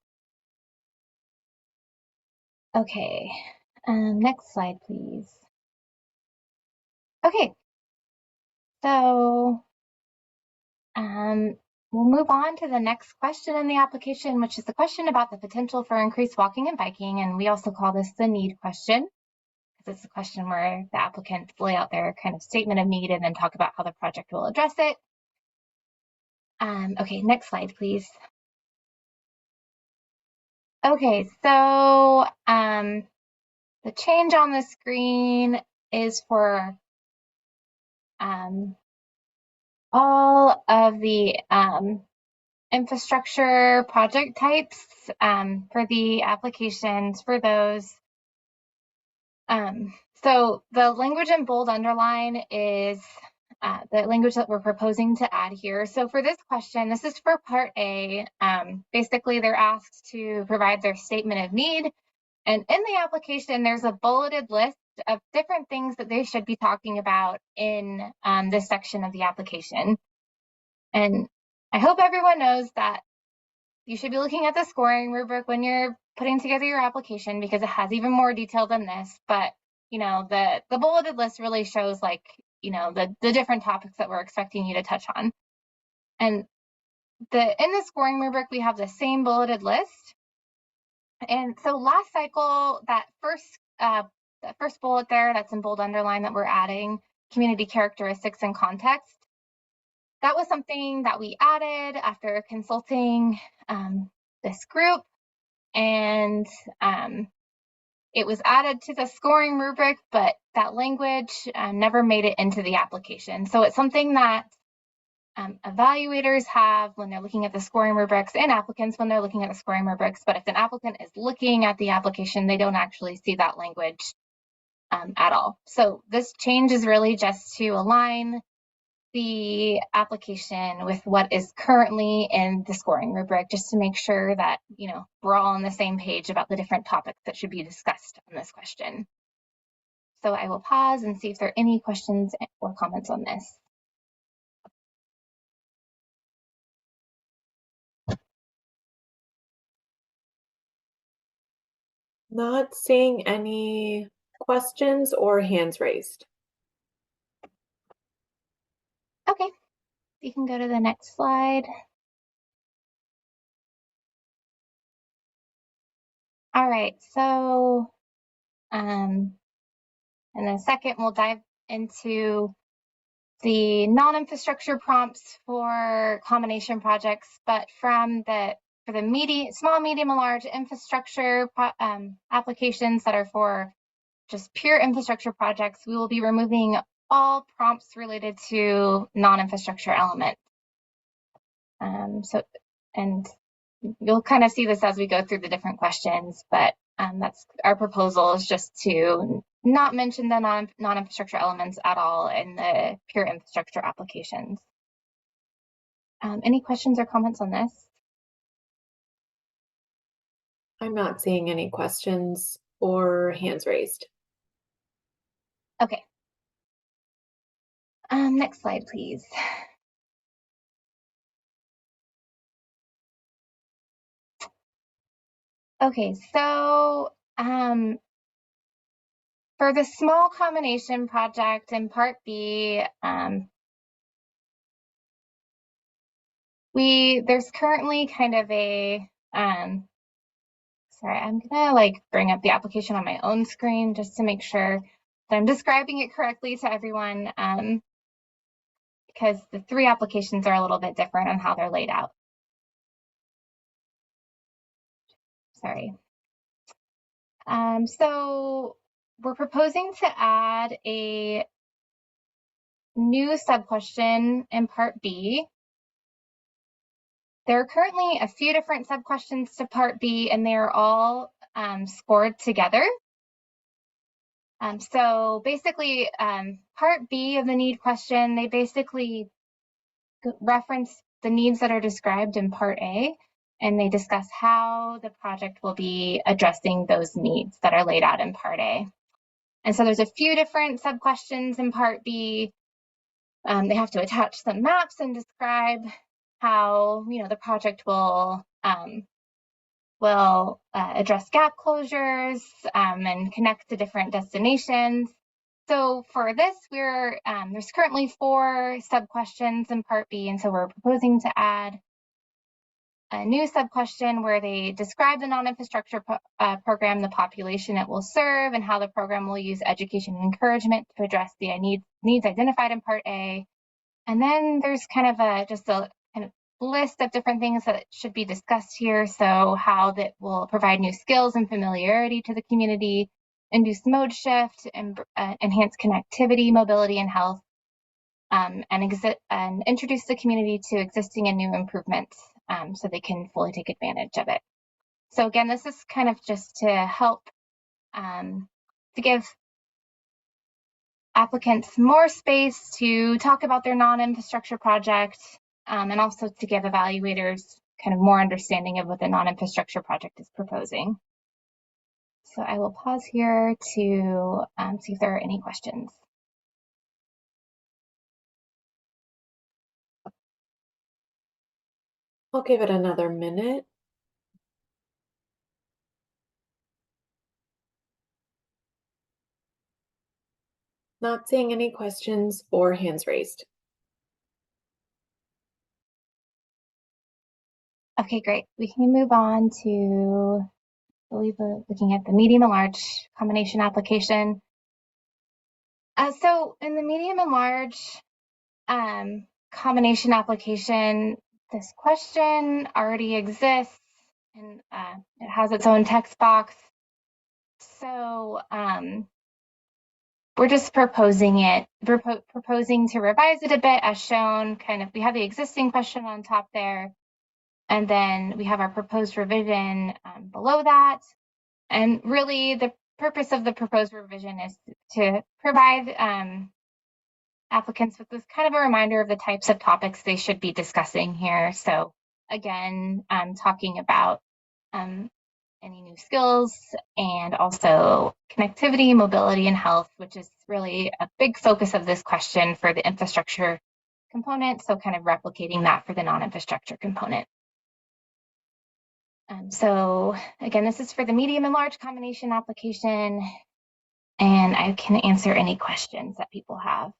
Okay, next slide, please. Okay, so we'll move on to the next question in the application, which is the question about the potential for increased walking and biking. And we also call this the need question, because it's a question where the applicants lay out their kind of statement of need and then talk about how the project will address it. Okay, next slide, please. Okay, so the change on the screen is for all of the infrastructure project types for the applications for those. So the language in bold underline is the language that we're proposing to add here. So for this question, this is for part A. Basically, they're asked to provide their statement of need. And in the application, there's a bulleted list of different things that they should be talking about in this section of the application. And I hope everyone knows that you should be looking at the scoring rubric when you're putting together your application, because it has even more detail than this. But, you know, the bulleted list really shows, like, you know, the different topics that we're expecting you to touch on. And in the scoring rubric, we have the same bulleted list. And so last cycle, that first bullet there, that's in bold underline, that we're adding community characteristics and context, that was something that we added after consulting this group, and it was added to the scoring rubric, but that language never made it into the application. So it's something that evaluators have when they're looking at the scoring rubrics, and applicants when they're looking at the scoring rubrics. But if an applicant is looking at the application, they don't actually see that language at all. So this change is really just to align the application with what is currently in the scoring rubric, just to make sure that, you know, we're all on the same page about the different topics that should be discussed on this question. So I will pause and see if there are any questions or comments on this. Not seeing any questions or hands raised. Okay, you can go to the next slide. All right, so in a second, we'll dive into the non-infrastructure prompts for combination projects, but for the small, medium, and large infrastructure applications that are for just pure infrastructure projects, we will be removing all prompts related to non-infrastructure elements. And you'll kind of see this as we go through the different questions, but that's our proposal, is just to not mention the non-infrastructure elements at all in the pure infrastructure applications. Any questions or comments on this? I'm not seeing any questions or hands raised. Okay. Next slide, please. Okay, so for the small combination project in Part B, there's currently kind of a, sorry, I'm gonna bring up the application on my own screen just to make sure that I'm describing it correctly to everyone, because the three applications are a little bit different on how they're laid out. Sorry. So we're proposing to add a new sub-question in Part B. There are currently a few different sub-questions to Part B, and they are all scored together. So basically, Part B of the need question, they basically reference the needs that are described in Part A, and they discuss how the project will be addressing those needs that are laid out in Part A. And so there's a few different sub-questions in Part B. They have to attach some maps and describe how the project will address gap closures and connect to different destinations. So for this, there's currently 4 sub-questions in Part B, and so we're proposing to add a new sub-question where they describe the non-infrastructure program, the population it will serve, and how the program will use education and encouragement to address the needs identified in Part A. And then there's kind of just a kind of list of different things that should be discussed here. So how that will provide new skills and familiarity to the community, induce mode shift, and enhance connectivity, mobility, and health, and introduce the community to existing and new improvements so they can fully take advantage of it. So again, this is kind of just to help to give applicants more space to talk about their non-infrastructure project, and also to give evaluators kind of more understanding of what the non-infrastructure project is proposing. So I will pause here to see if there are any questions. I'll give it another minute. Not seeing any questions or hands raised. Okay, great. We can move on to, I believe we're looking at the medium and large combination application. So in the medium and large combination application, this question already exists, and it has its own text box. So we're just proposing to revise it a bit as shown. Kind of, we have the existing question on top there, and then we have our proposed revision below that. And really, the purpose of the proposed revision is to provide applicants with this kind of a reminder of the types of topics they should be discussing here. So again, talking about any new skills, and also connectivity, mobility, and health, which is really a big focus of this question for the infrastructure component. So kind of replicating that for the non-infrastructure component. So again, this is for the medium and large combination application, and I can answer any questions that people have.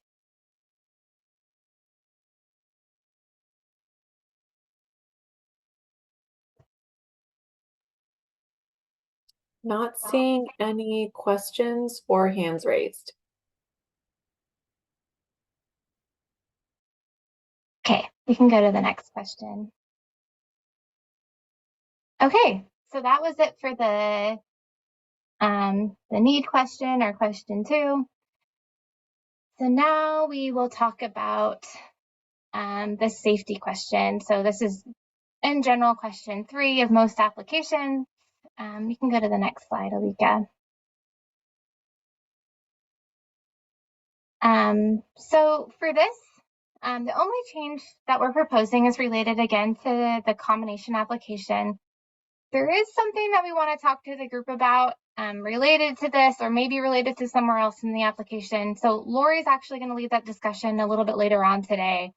Not seeing any questions or hands raised. Okay, we can go to the next question. Okay, so that was it for the need question or question 2. So now we will talk about the safety question. So this is in general question 3 of most applications. You can go to the next slide, Alika. So for this, the only change that we're proposing is related again to the combination application. There is something that we want to talk to the group about related to this, or maybe related to somewhere else in the application. So Lori's actually going to lead that discussion a little bit later on today.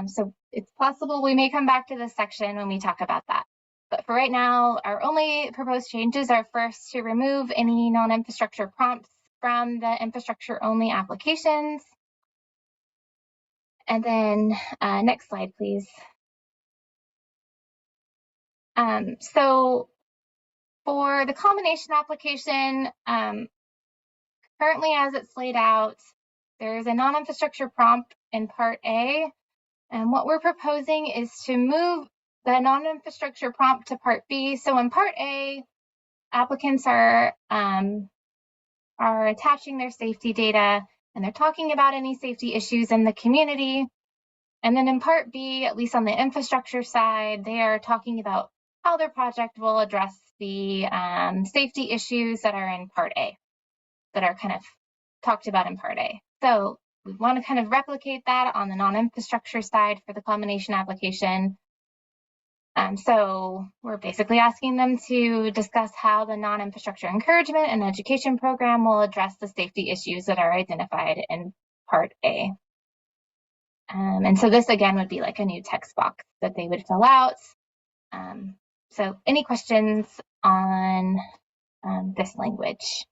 So it's possible we may come back to this section when we talk about that. But for right now, our only proposed changes are first to remove any non-infrastructure prompts from the infrastructure only applications. And then next slide, please. So for the combination application, currently as it's laid out, there's a non-infrastructure prompt in Part A. And what we're proposing is to move the non-infrastructure prompt to Part B. So in Part A, applicants are attaching their safety data, and they're talking about any safety issues in the community. And then in Part B, at least on the infrastructure side, they are talking about how their project will address the safety issues that are in Part A, that are kind of talked about in Part A. So we want to kind of replicate that on the non-infrastructure side for the combination application. So we're basically asking them to discuss how the non-infrastructure encouragement and education program will address the safety issues that are identified in Part A. And so this again would be like a new text box that they would fill out. So any questions on this language?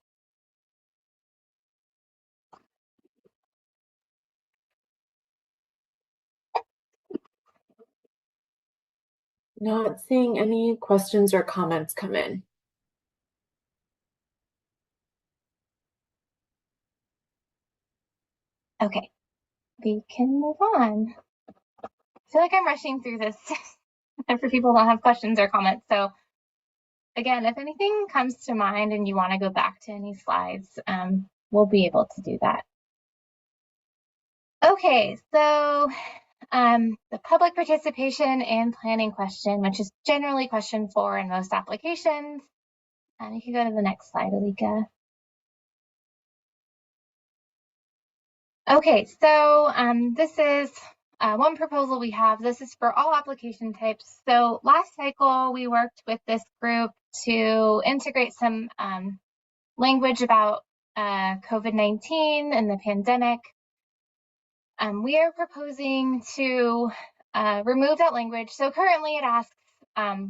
Not seeing any questions or comments come in. Okay, we can move on. I feel like I'm rushing through this for people who don't have questions or comments. So again, if anything comes to mind and you want to go back to any slides, we'll be able to do that. Okay, so the public participation and planning question, which is generally question 4 in most applications. You can go to the next slide, Alika. Okay, so this is one proposal we have. This is for all application types. So last cycle, we worked with this group to integrate some language about COVID-19 and the pandemic. We are proposing to remove that language. So currently it asks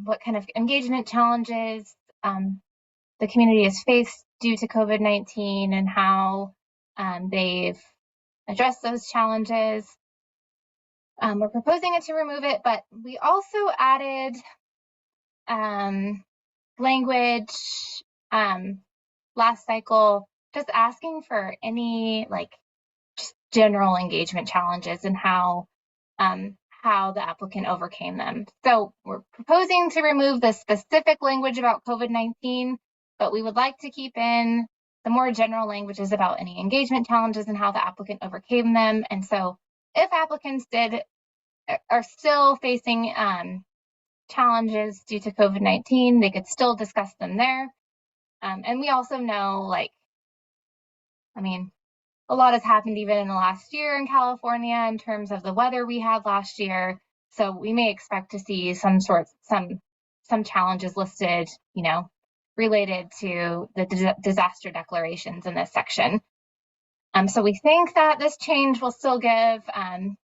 what kind of engagement challenges the community has faced due to COVID-19 and how they've addressed those challenges. We're proposing it to remove it, but we also added language last cycle, just asking for any like just general engagement challenges and how the applicant overcame them. So we're proposing to remove the specific language about COVID-19, but we would like to keep in the more general languages about any engagement challenges and how the applicant overcame them. And so if applicants are still facing challenges due to COVID-19, they could still discuss them there. And we also know, like, I mean, a lot has happened even in the last year in California in terms of the weather we had last year. So we may expect to see some challenges listed, you know, related to the disaster declarations in this section. So we think that this change will still give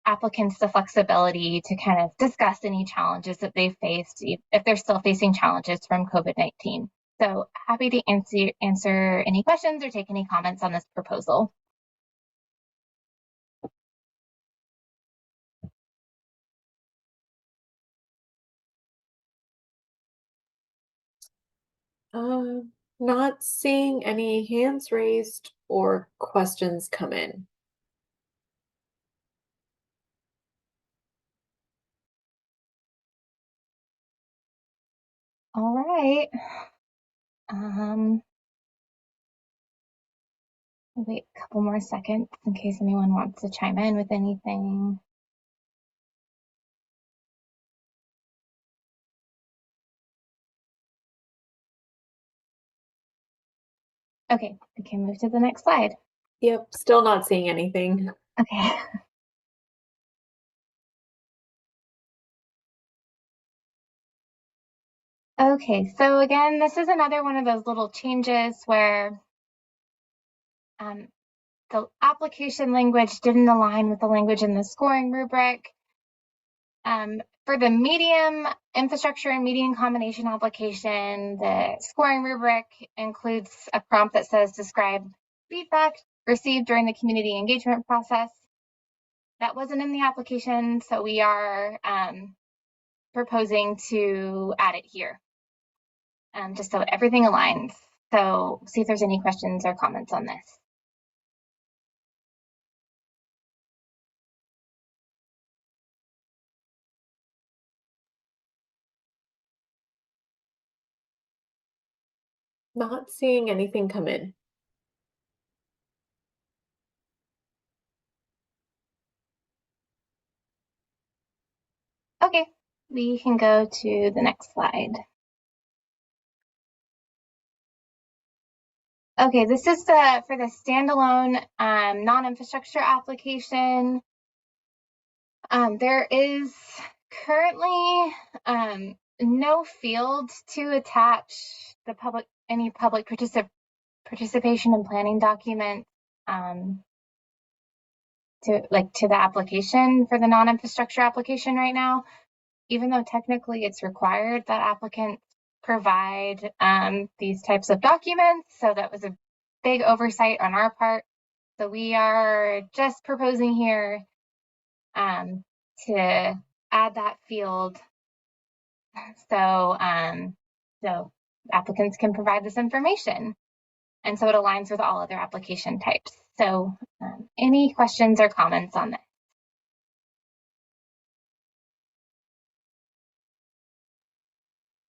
applicants the flexibility to kind of discuss any challenges that they've faced if they're still facing challenges from COVID-19. So happy to answer any questions or take any comments on this proposal. Not seeing any hands raised or questions come in. All right. Wait a couple more seconds in case anyone wants to chime in with anything. Okay, we can move to the next slide. Yep, still not seeing anything. Okay. Okay, so again, this is another one of those little changes where the application language didn't align with the language in the scoring rubric. For the medium infrastructure and medium combination application, the scoring rubric includes a prompt that says describe feedback received during the community engagement process. That wasn't in the application, so we are proposing to add it here, just so everything aligns. So see if there's any questions or comments on this. Not seeing anything come in. Okay, we can go to the next slide. Okay, this is for the standalone non-infrastructure application. There is currently no field to attach the any public participation and planning document to the application for the non-infrastructure application right now, even though technically it's required that applicants provide these types of documents. So that was a big oversight on our part. So we are just proposing here to add that field so applicants can provide this information. And so it aligns with all other application types. So any questions or comments on this?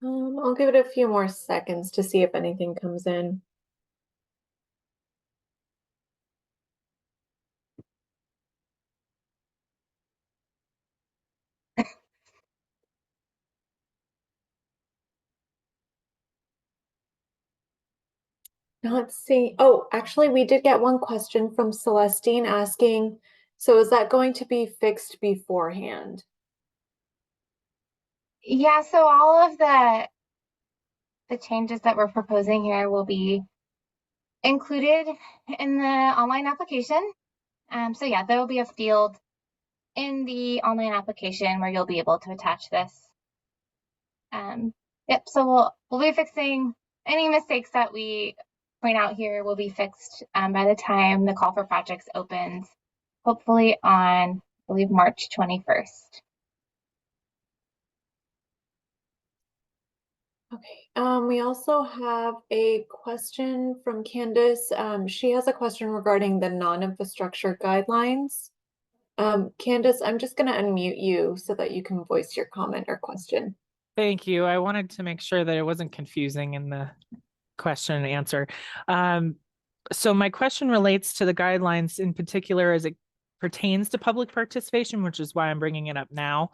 I'll give it a few more seconds to see if anything comes in. Not seeing, oh, actually, we did get one question from Celestine asking, so is that going to be fixed beforehand? Yeah, so all of the changes that we're proposing here will be included in the online application. So yeah, there will be a field in the online application where you'll be able to attach this. Yep, so we'll be fixing any mistakes that we point out here will be fixed by the time the call for projects opens, hopefully on, I believe, March 21st. Okay, we also have a question from Candace. She has a question regarding the non-infrastructure guidelines. Candace, I'm just going to unmute you so that you can voice your comment or question. Thank you. I wanted to make sure that it wasn't confusing in the question and answer. So my question relates to the guidelines in particular as it pertains to public participation, which is why I'm bringing it up now.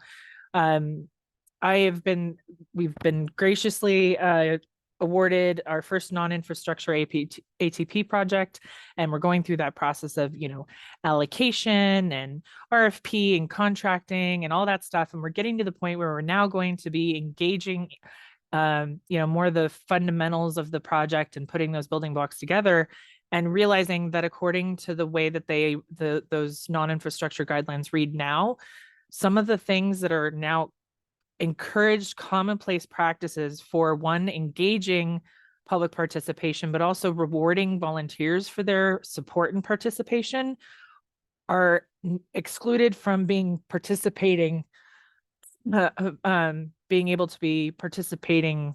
We've been graciously awarded our first non-infrastructure ATP project, and we're going through that process of, allocation and RFP and contracting and all that stuff. And we're getting to the point where we're now going to be engaging, more of the fundamentals of the project and putting those building blocks together, and realizing that according to the way that those non-infrastructure guidelines read now, some of the things that are now encouraged commonplace practices for engaging public participation, but also rewarding volunteers for their support and participation, are excluded from being able to be participating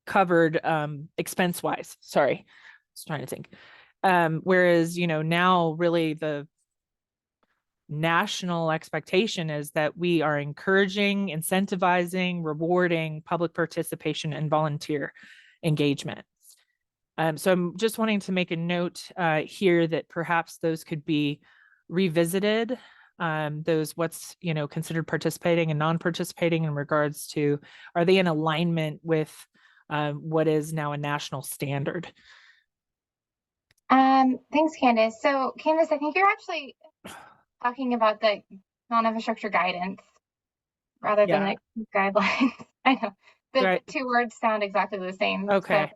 covered expense wise. Sorry, I was trying to think. Whereas, now really the national expectation is that we are encouraging, incentivizing, rewarding public participation and volunteer engagement. So I'm just wanting to make a note here that perhaps those could be revisited, those what's considered participating and non-participating in regards to, are they in alignment with what is now a national standard? Thanks, Candace. So Candace, I think you're actually talking about the non-infrastructure guidance rather than the guidelines. I know the two words sound exactly the same. Okay. So,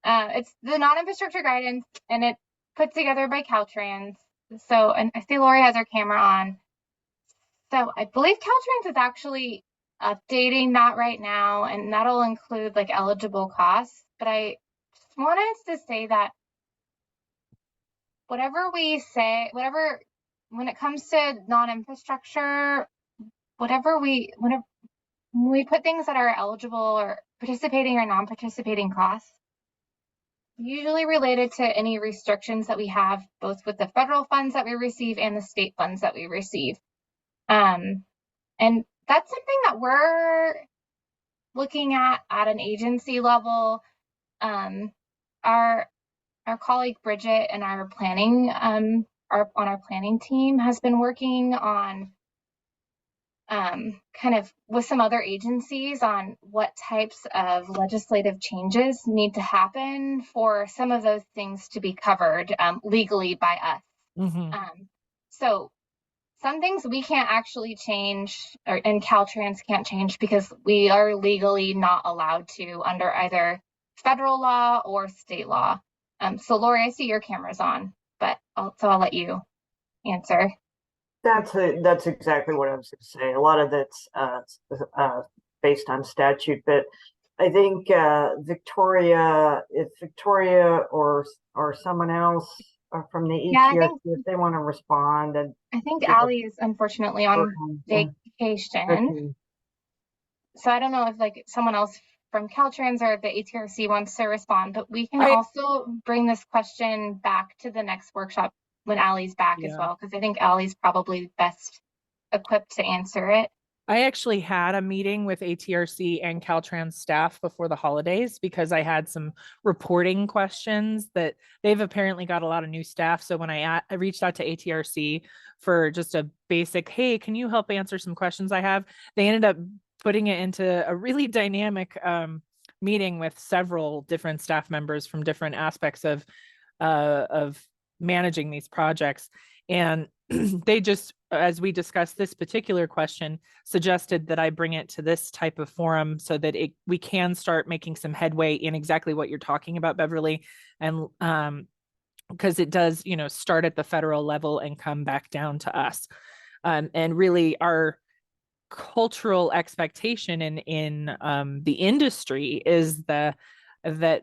it's the non-infrastructure guidance, and it's put together by Caltrans. So, and I see Lori has her camera on. So I believe Caltrans is actually updating that right now, and that'll include like eligible costs. But I just wanted to say that whatever we say, when it comes to non-infrastructure, when we put things that are eligible or participating or non-participating costs, usually related to any restrictions that we have, both with the federal funds that we receive and the state funds that we receive. And that's something that we're looking at an agency level. Our colleague Bridget and our planning, on our planning team has been working on kind of with some other agencies on what types of legislative changes need to happen for some of those things to be covered legally by us. Mm-hmm. So some things we can't actually change, and Caltrans can't change because we are legally not allowed to under either federal law or state law. So Lori, I see your camera's on, but I'll let you answer. That's exactly what I was going to say. A lot of that's based on statute, but I think Victoria, if Victoria or someone else from the ETRC, if they want to respond, and I think Allie is unfortunately on vacation. Okay. So I don't know if like someone else from Caltrans or the ATRC wants to respond, but we can also bring this question back to the next workshop when Allie's back as well, because I think Allie's probably best equipped to answer it. I actually had a meeting with ATRC and Caltrans staff before the holidays because I had some reporting questions that they've apparently got a lot of new staff. So when I reached out to ATRC for just a basic, hey, can you help answer some questions I have? They ended up putting it into a really dynamic meeting with several different staff members from different aspects of managing these projects. And they just, as we discussed this particular question, suggested that I bring it to this type of forum so that we can start making some headway in exactly what you're talking about, Beverly. And because it does, start at the federal level and come back down to us. And really our cultural expectation in the industry is that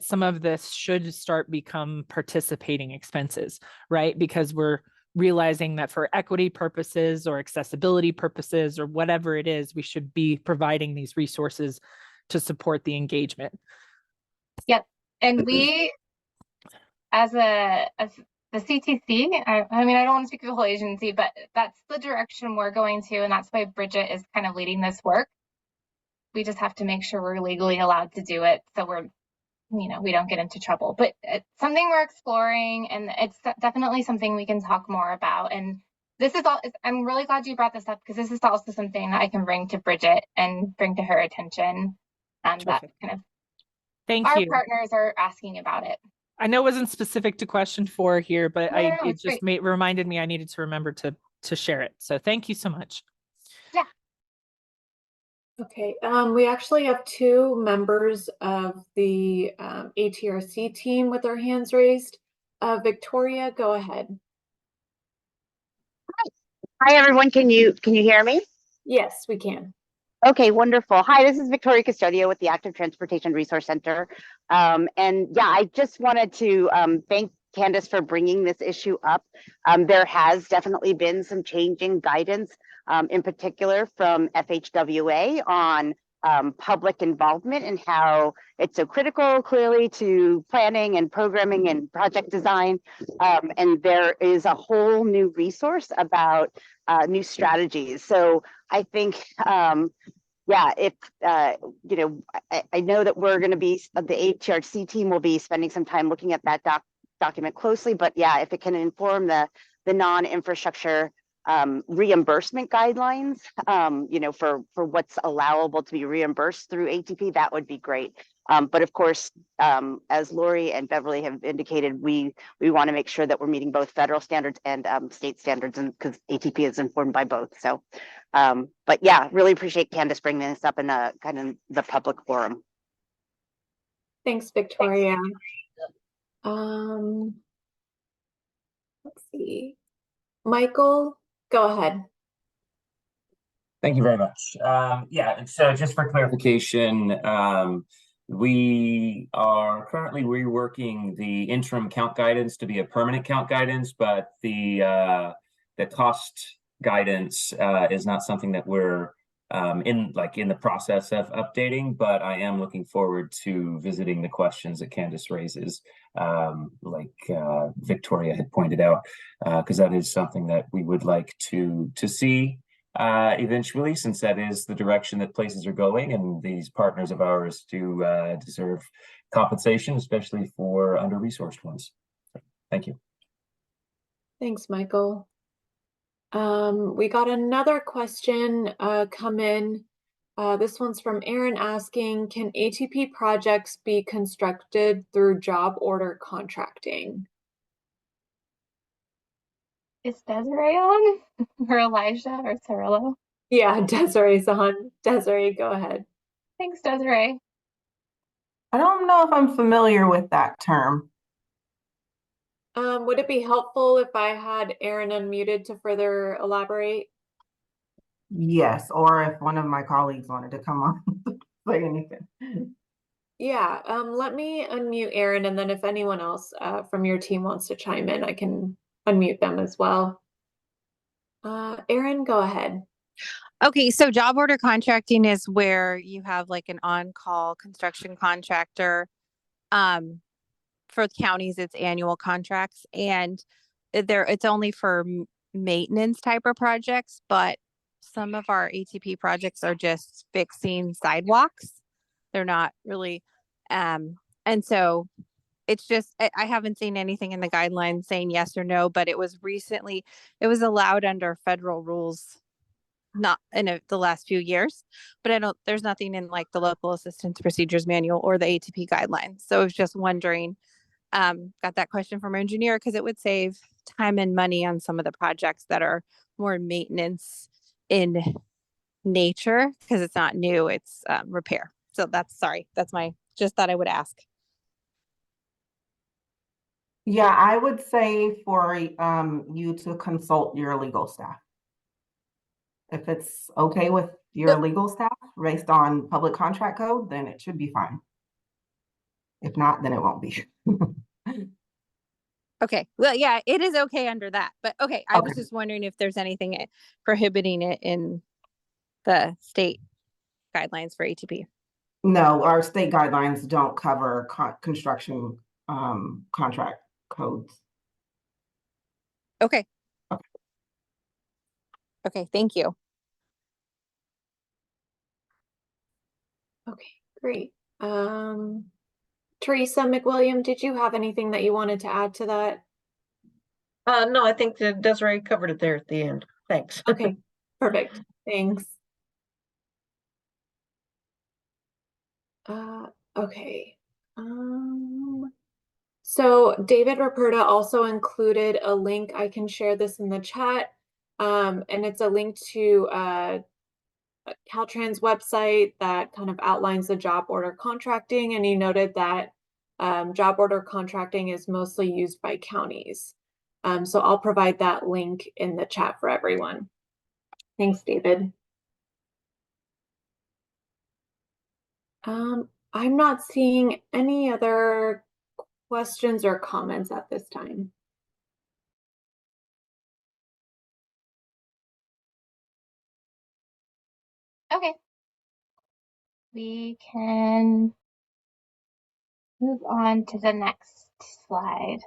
some of this should start become participating expenses, right? Because we're realizing that for equity purposes or accessibility purposes or whatever it is, we should be providing these resources to support the engagement. Yep. And we, as the CTC, I mean, I don't want to speak for the whole agency, but that's the direction we're going to, and that's why Bridget is kind of leading this work. We just have to make sure we're legally allowed to do it, so we're, we don't get into trouble. But it's something we're exploring, and it's definitely something we can talk more about. And this is all, I'm really glad you brought this up, because this is also something that I can bring to Bridget and bring to her attention. That kind of, our partners are asking about it. I know it wasn't specific to question 4 here, but it just reminded me I needed to remember to share it. So thank you so much. Yeah. Okay, we actually have 2 members of the ATRC team with their hands raised. Victoria, go ahead. Hi everyone, can you hear me? Yes, we can. Okay, wonderful. Hi, this is Victoria Custodio with the Active Transportation Resource Center. And yeah, I just wanted to thank Candace for bringing this issue up. There has definitely been some changing guidance, in particular from FHWA on public involvement and how it's so critical clearly to planning and programming and project design. And there is a whole new resource about new strategies. So I think, yeah, if, you know, I know that we're going to be, the HRC team will be spending some time looking at that document closely, but yeah, if it can inform the non-infrastructure reimbursement guidelines, you know, for what's allowable to be reimbursed through ATP, that would be great. But of course, as Lori and Beverly have indicated, we want to make sure that we're meeting both federal standards and state standards, and because ATP is informed by both. So, but yeah, really appreciate Candace bringing this up in a kind of the public forum. Thanks, Victoria. Let's see. Michael, go ahead. Thank you very much. Yeah, and so just for clarification, we are currently reworking the interim count guidance to be a permanent count guidance, but the cost guidance is not something that we're in the process of updating, but I am looking forward to visiting the questions that Candace raises, like Victoria had pointed out, because that is something that we would like to see eventually, since that is the direction that places are going, and these partners of ours do deserve compensation, especially for under-resourced ones. Thank you. Thanks, Michael. We got another question come in. This one's from Aaron asking, can ATP projects be constructed through job order contracting? Is Desiree on? Or Elijah or Cirillo? Yeah, Desiree's on. Desiree, go ahead. Thanks, Desiree. I don't know if I'm familiar with that term. Would it be helpful if I had Aaron unmuted to further elaborate? Yes, or if one of my colleagues wanted to come on say anything. Yeah, let me unmute Aaron, and then if anyone else from your team wants to chime in, I can unmute them as well. Aaron, go ahead. Okay, so job order contracting is where you have like an on-call construction contractor. For counties, it's annual contracts, and it's only for maintenance type of projects, but some of our ATP projects are just fixing sidewalks. They're not really, and so it's just, I haven't seen anything in the guidelines saying yes or no, but it was allowed under federal rules, not in the last few years, but there's nothing in like the local assistance procedures manual or the ATP guidelines. So I was just wondering, got that question from our engineer because it would save time and money on some of the projects that are more maintenance in nature, because it's not new, it's repair. So just thought I would ask. Yeah, I would say for you to consult your legal staff. If it's okay with your legal staff based on public contract code, then it should be fine. If not, then it won't be. Okay, well, yeah, it is okay under that, but okay, I was just wondering if there's anything prohibiting it in the state guidelines for ATP. No, our state guidelines don't cover construction contract codes. Okay. Okay, thank you. Okay, great. Teresa McWilliam, did you have anything that you wanted to add to that? No, I think that Desiree covered it there at the end. Thanks. Okay, perfect. Thanks. Okay. So David Raperta also included a link. I can share this in the chat. And it's a link to Caltrans website that kind of outlines the job order contracting. And he noted that job order contracting is mostly used by counties. So I'll provide that link in the chat for everyone. Thanks, David. I'm not seeing any other questions or comments at this time. Okay. we can move on to the next slide.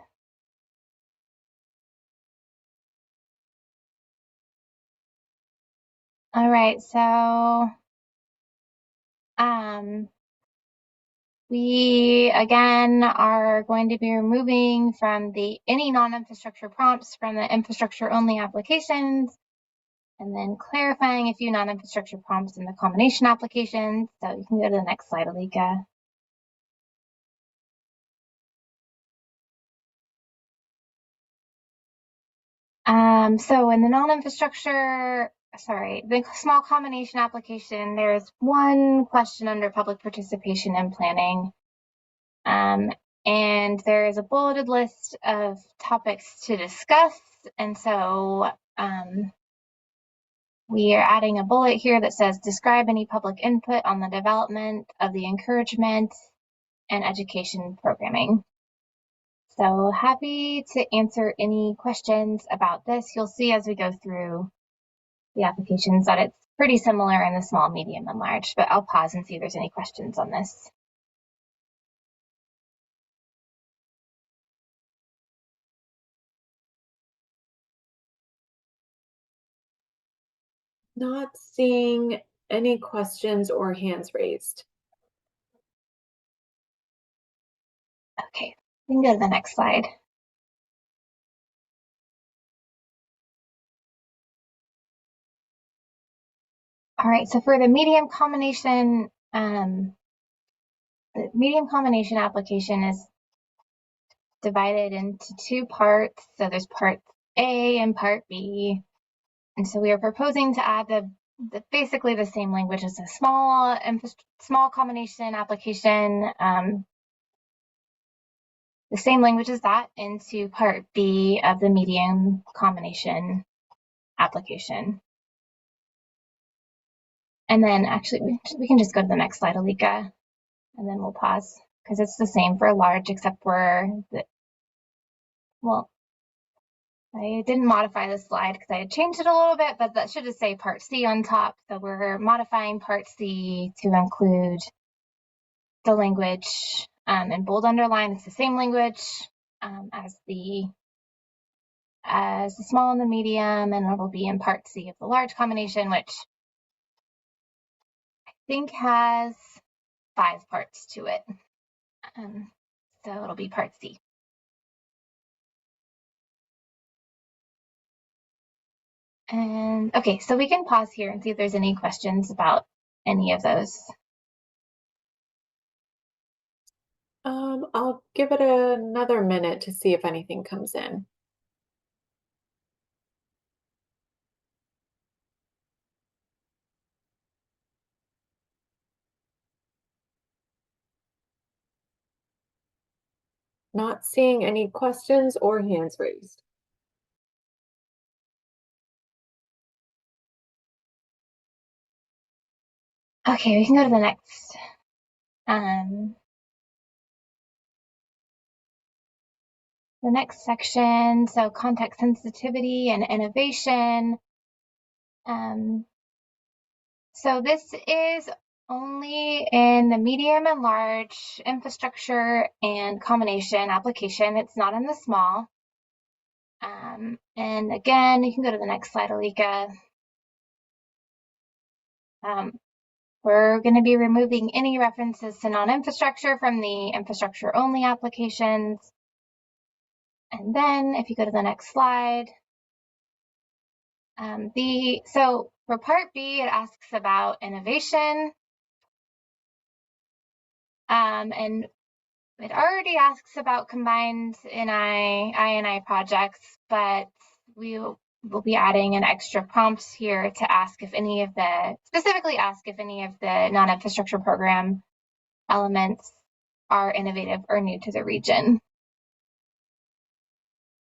All right, so we again are going to be removing from any non-infrastructure prompts from the infrastructure only applications, and then clarifying a few non-infrastructure prompts in the combination applications. So you can go to the next slide, Alika. So in the non-infrastructure, the small combination application, there's one question under public participation and planning. And there is a bulleted list of topics to discuss. And so we are adding a bullet here that says, describe any public input on the development of the encouragement and education programming. So happy to answer any questions about this. You'll see as we go through the applications that it's pretty similar in the small, medium, and large, but I'll pause and see if there's any questions on this. Not seeing any questions or hands raised. Okay, we can go to the next slide. All right, so for the medium combination, the medium combination application is divided into two parts. So there's part A and part B. And so we are proposing to add basically the same language as a small combination application, the same language as that into part B of the medium combination application. And then actually we can just go to the next slide, Alika, and then we'll pause because it's the same for large except for well, I didn't modify this slide because I had changed it a little bit, but that should just say part C on top. So we're modifying part C to include the language in bold underline. It's the same language as the small and the medium, and it will be in part C of the large combination, which I think has 5 parts to it. So it'll be part C. And okay, so we can pause here and see if there's any questions about any of those. I'll give it another minute to see if anything comes in. Not seeing any questions or hands raised. Okay, we can go to the next. The next section, so context sensitivity and innovation. So this is only in the medium and large infrastructure and combination application. It's not in the small. And again, you can go to the next slide, Alika. We're going to be removing any references to non-infrastructure from the infrastructure only applications. And then if you go to the next slide, so for part B, it asks about innovation. And it already asks about combined I&I projects, but we will be adding an extra prompt here to ask if any of the, specifically ask if any of the non-infrastructure program elements are innovative or new to the region.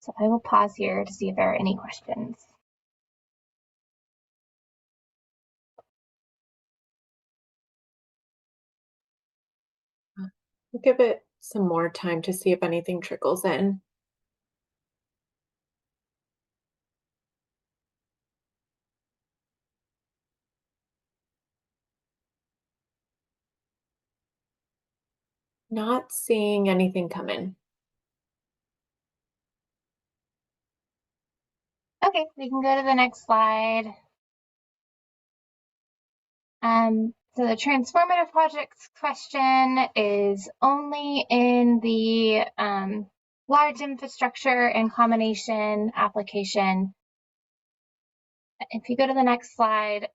So I will pause here to see if there are any questions. We'll give it some more time to see if anything trickles in. Not seeing anything come in. Okay, we can go to the next slide. So the transformative projects question is only in the large infrastructure and combination application. If you go to the next slide,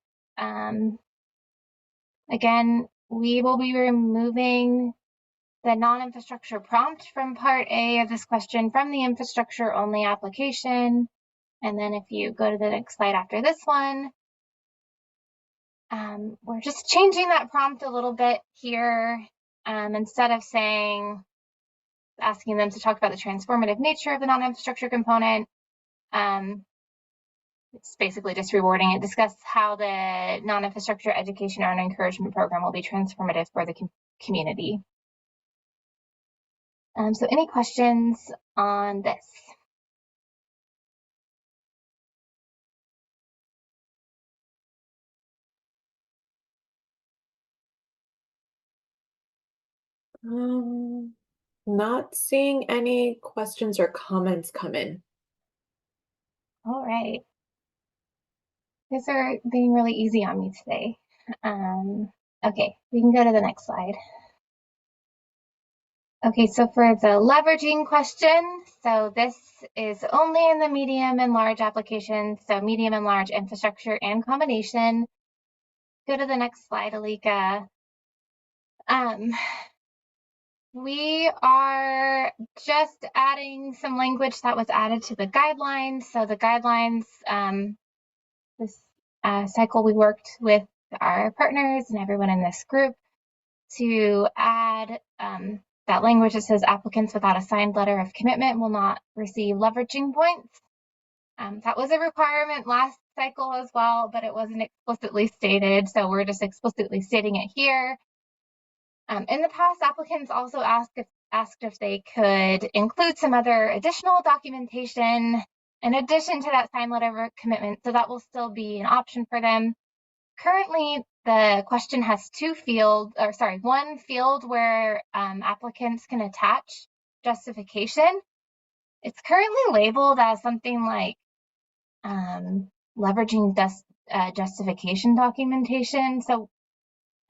again, we will be removing the non-infrastructure prompt from part A of this question from the infrastructure only application. And then if you go to the next slide after this one, we're just changing that prompt a little bit here. Instead of asking them to talk about the transformative nature of the non-infrastructure component, it's basically just rewording it. Discuss how the non-infrastructure education and encouragement program will be transformative for the community. So any questions on this? Not seeing any questions or comments come in. All right. These are being really easy on me today. Okay, we can go to the next slide. Okay, so for the leveraging question, so this is only in the medium and large applications, so medium and large infrastructure and combination. Go to the next slide, Alika. We are just adding some language that was added to the guidelines. So the guidelines, this cycle we worked with our partners and everyone in this group to add that language that says applicants without a signed letter of commitment will not receive leveraging points. That was a requirement last cycle as well, but it wasn't explicitly stated. So we're just explicitly stating it here. In the past, applicants also asked if they could include some other additional documentation in addition to that signed letter of commitment. So that will still be an option for them. Currently, the question has one field where applicants can attach justification. It's currently labeled as something like leveraging justification documentation. So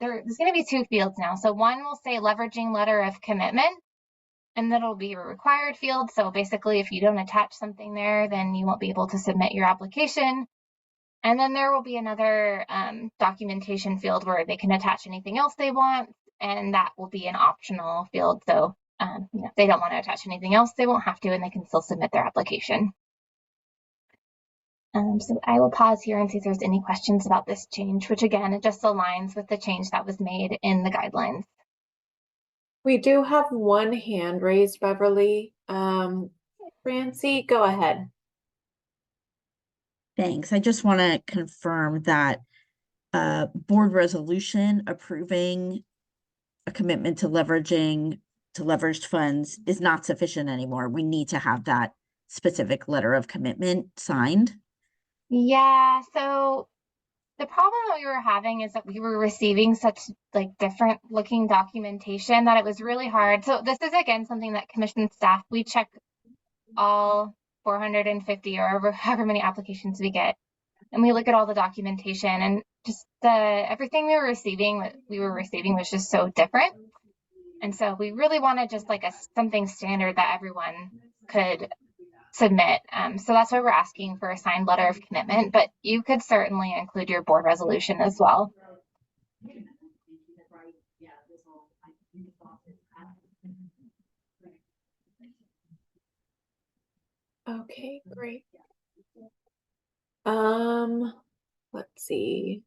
there's going to be two fields now. So one will say leveraging letter of commitment, and that'll be a required field. So basically, if you don't attach something there, then you won't be able to submit your application. And then there will be another documentation field where they can attach anything else they want, and that will be an optional field. So if they don't want to attach anything else, they won't have to, and they can still submit their application. So I will pause here and see if there's any questions about this change, which again, it just aligns with the change that was made in the guidelines. We do have one hand raised, Beverly. Francie, go ahead. Thanks. I just want to confirm that board resolution approving a commitment to leveraged funds is not sufficient anymore. We need to have that specific letter of commitment signed. Yeah, so the problem that we were having is that we were receiving such different looking documentation that it was really hard. So this is again something that commission staff, we check all 450 or however many applications we get, and we look at all the documentation, and just everything we were receiving was just so different. And so we really wanted just something standard that everyone could submit. So that's why we're asking for a signed letter of commitment, but you could certainly include your board resolution as well. Okay, great. Let's see.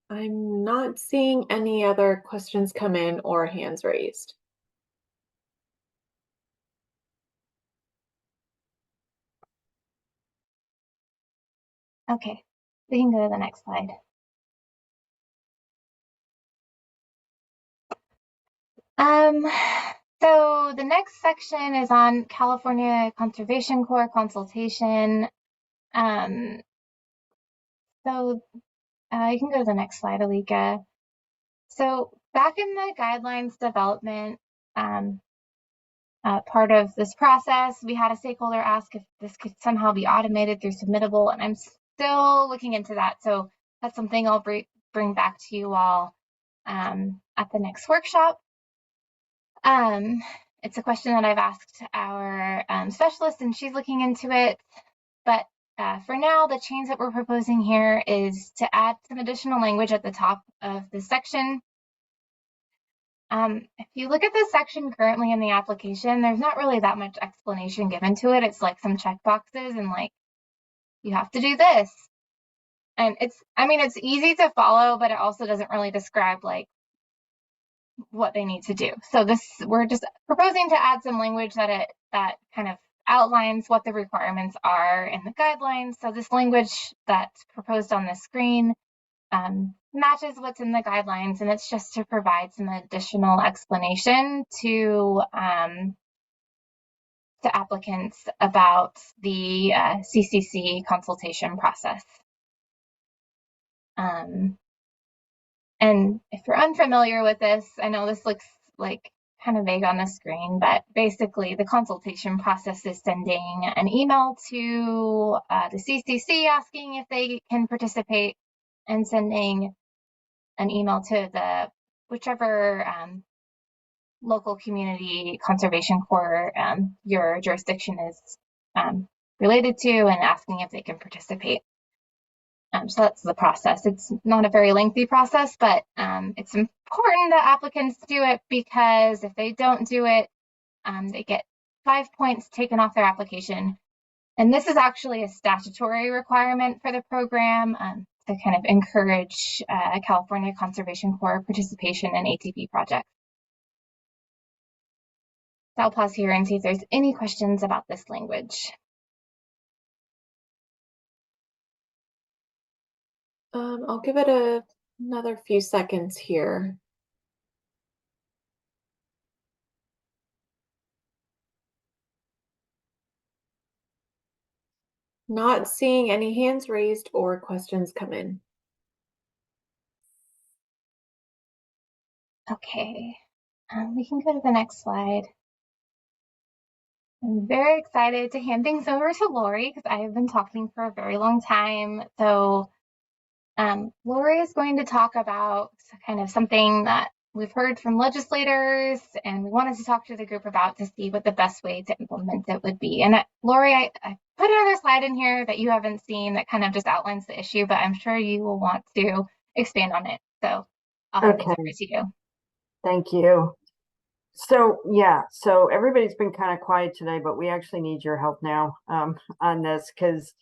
I'm not seeing any other questions come in or hands raised. Okay, we can go to the next slide. So the next section is on California Conservation Corps consultation. So you can go to the next slide, Alika. So back in the guidelines development, part of this process. We had a stakeholder ask if this could somehow be automated through Submittable, and I'm still looking into that. So that's something I'll bring back to you all at the next workshop. It's a question that I've asked our specialist, and she's looking into it. But for now, the change that we're proposing here is to add some additional language at the top of the section. If you look at this section currently in the application, there's not really that much explanation given to it. It's like some checkboxes and like, you have to do this. And it's easy to follow, but it also doesn't really describe like what they need to do. So we're just proposing to add some language that kind of outlines what the requirements are in the guidelines. So this language that's proposed on the screen matches what's in the guidelines, and it's just to provide some additional explanation to applicants about the CCC consultation process. And if you're unfamiliar with this, I know this looks like kind of vague on the screen, but basically the consultation process is sending an email to the CCC asking if they can participate, and sending an email to the whichever local community conservation corps your jurisdiction is related to, and asking if they can participate. So that's the process. It's not a very lengthy process, but it's important that applicants do it, because if they don't do it, they get 5 points taken off their application. And this is actually a statutory requirement for the program to kind of encourage California Conservation Corps participation in ATP projects. So I'll pause here and see if there's any questions about this language. I'll give it another few seconds here. Not seeing any hands raised or questions come in. Okay, we can go to the next slide. I'm very excited to hand things over to Lori, because I have been talking for a very long time. So Lori is going to talk about kind of something that we've heard from legislators, and we wanted to talk to the group about to see what the best way to implement it would be. And Lori, I put another slide in here that you haven't seen that kind of just outlines the issue, but I'm sure you will want to expand on it. So I'll hand it over to you. Thank you. So yeah, so everybody's been kind of quiet today, but we actually need your help now on this, because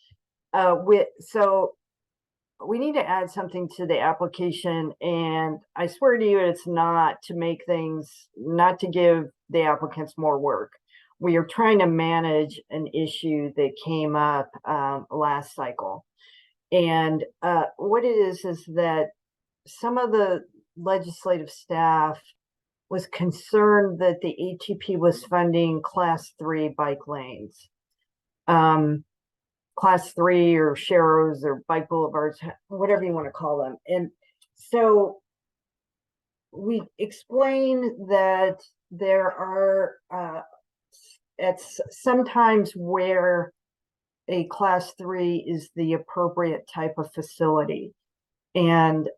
we need to add something to the application, and I swear to you, it's not to make things, not to give the applicants more work. We are trying to manage an issue that came up last cycle. And what it is that some of the legislative staff was concerned that the ATP was funding Class 3 bike lanes. Class 3 or sharrows or bike boulevards, whatever you want to call them. And so we explain that there are sometimes where a Class 3 is the appropriate type of facility. And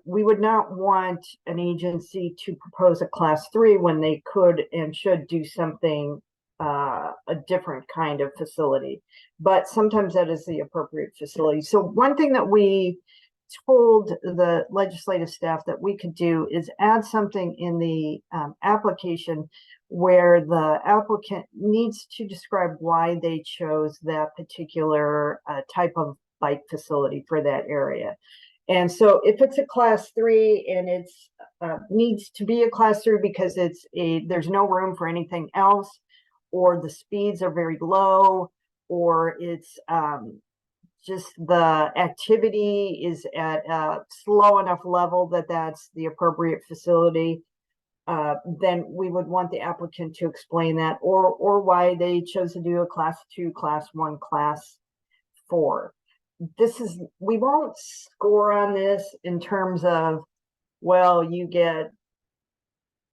we would not want an agency to propose a Class 3 when they could and should do something a different kind of facility, but sometimes that is the appropriate facility. So one thing that we told the legislative staff that we could do is add something in the application where the applicant needs to describe why they chose that particular type of bike facility for that area. And so if it's a Class 3 and it's needs to be a Class 3 because there's no room for anything else, or the speeds are very low, or it's just the activity is at a slow enough level that that's the appropriate facility, then we would want the applicant to explain that, or why they chose to do a Class 2, Class 1, Class 4. We won't score on this in terms of, well, you get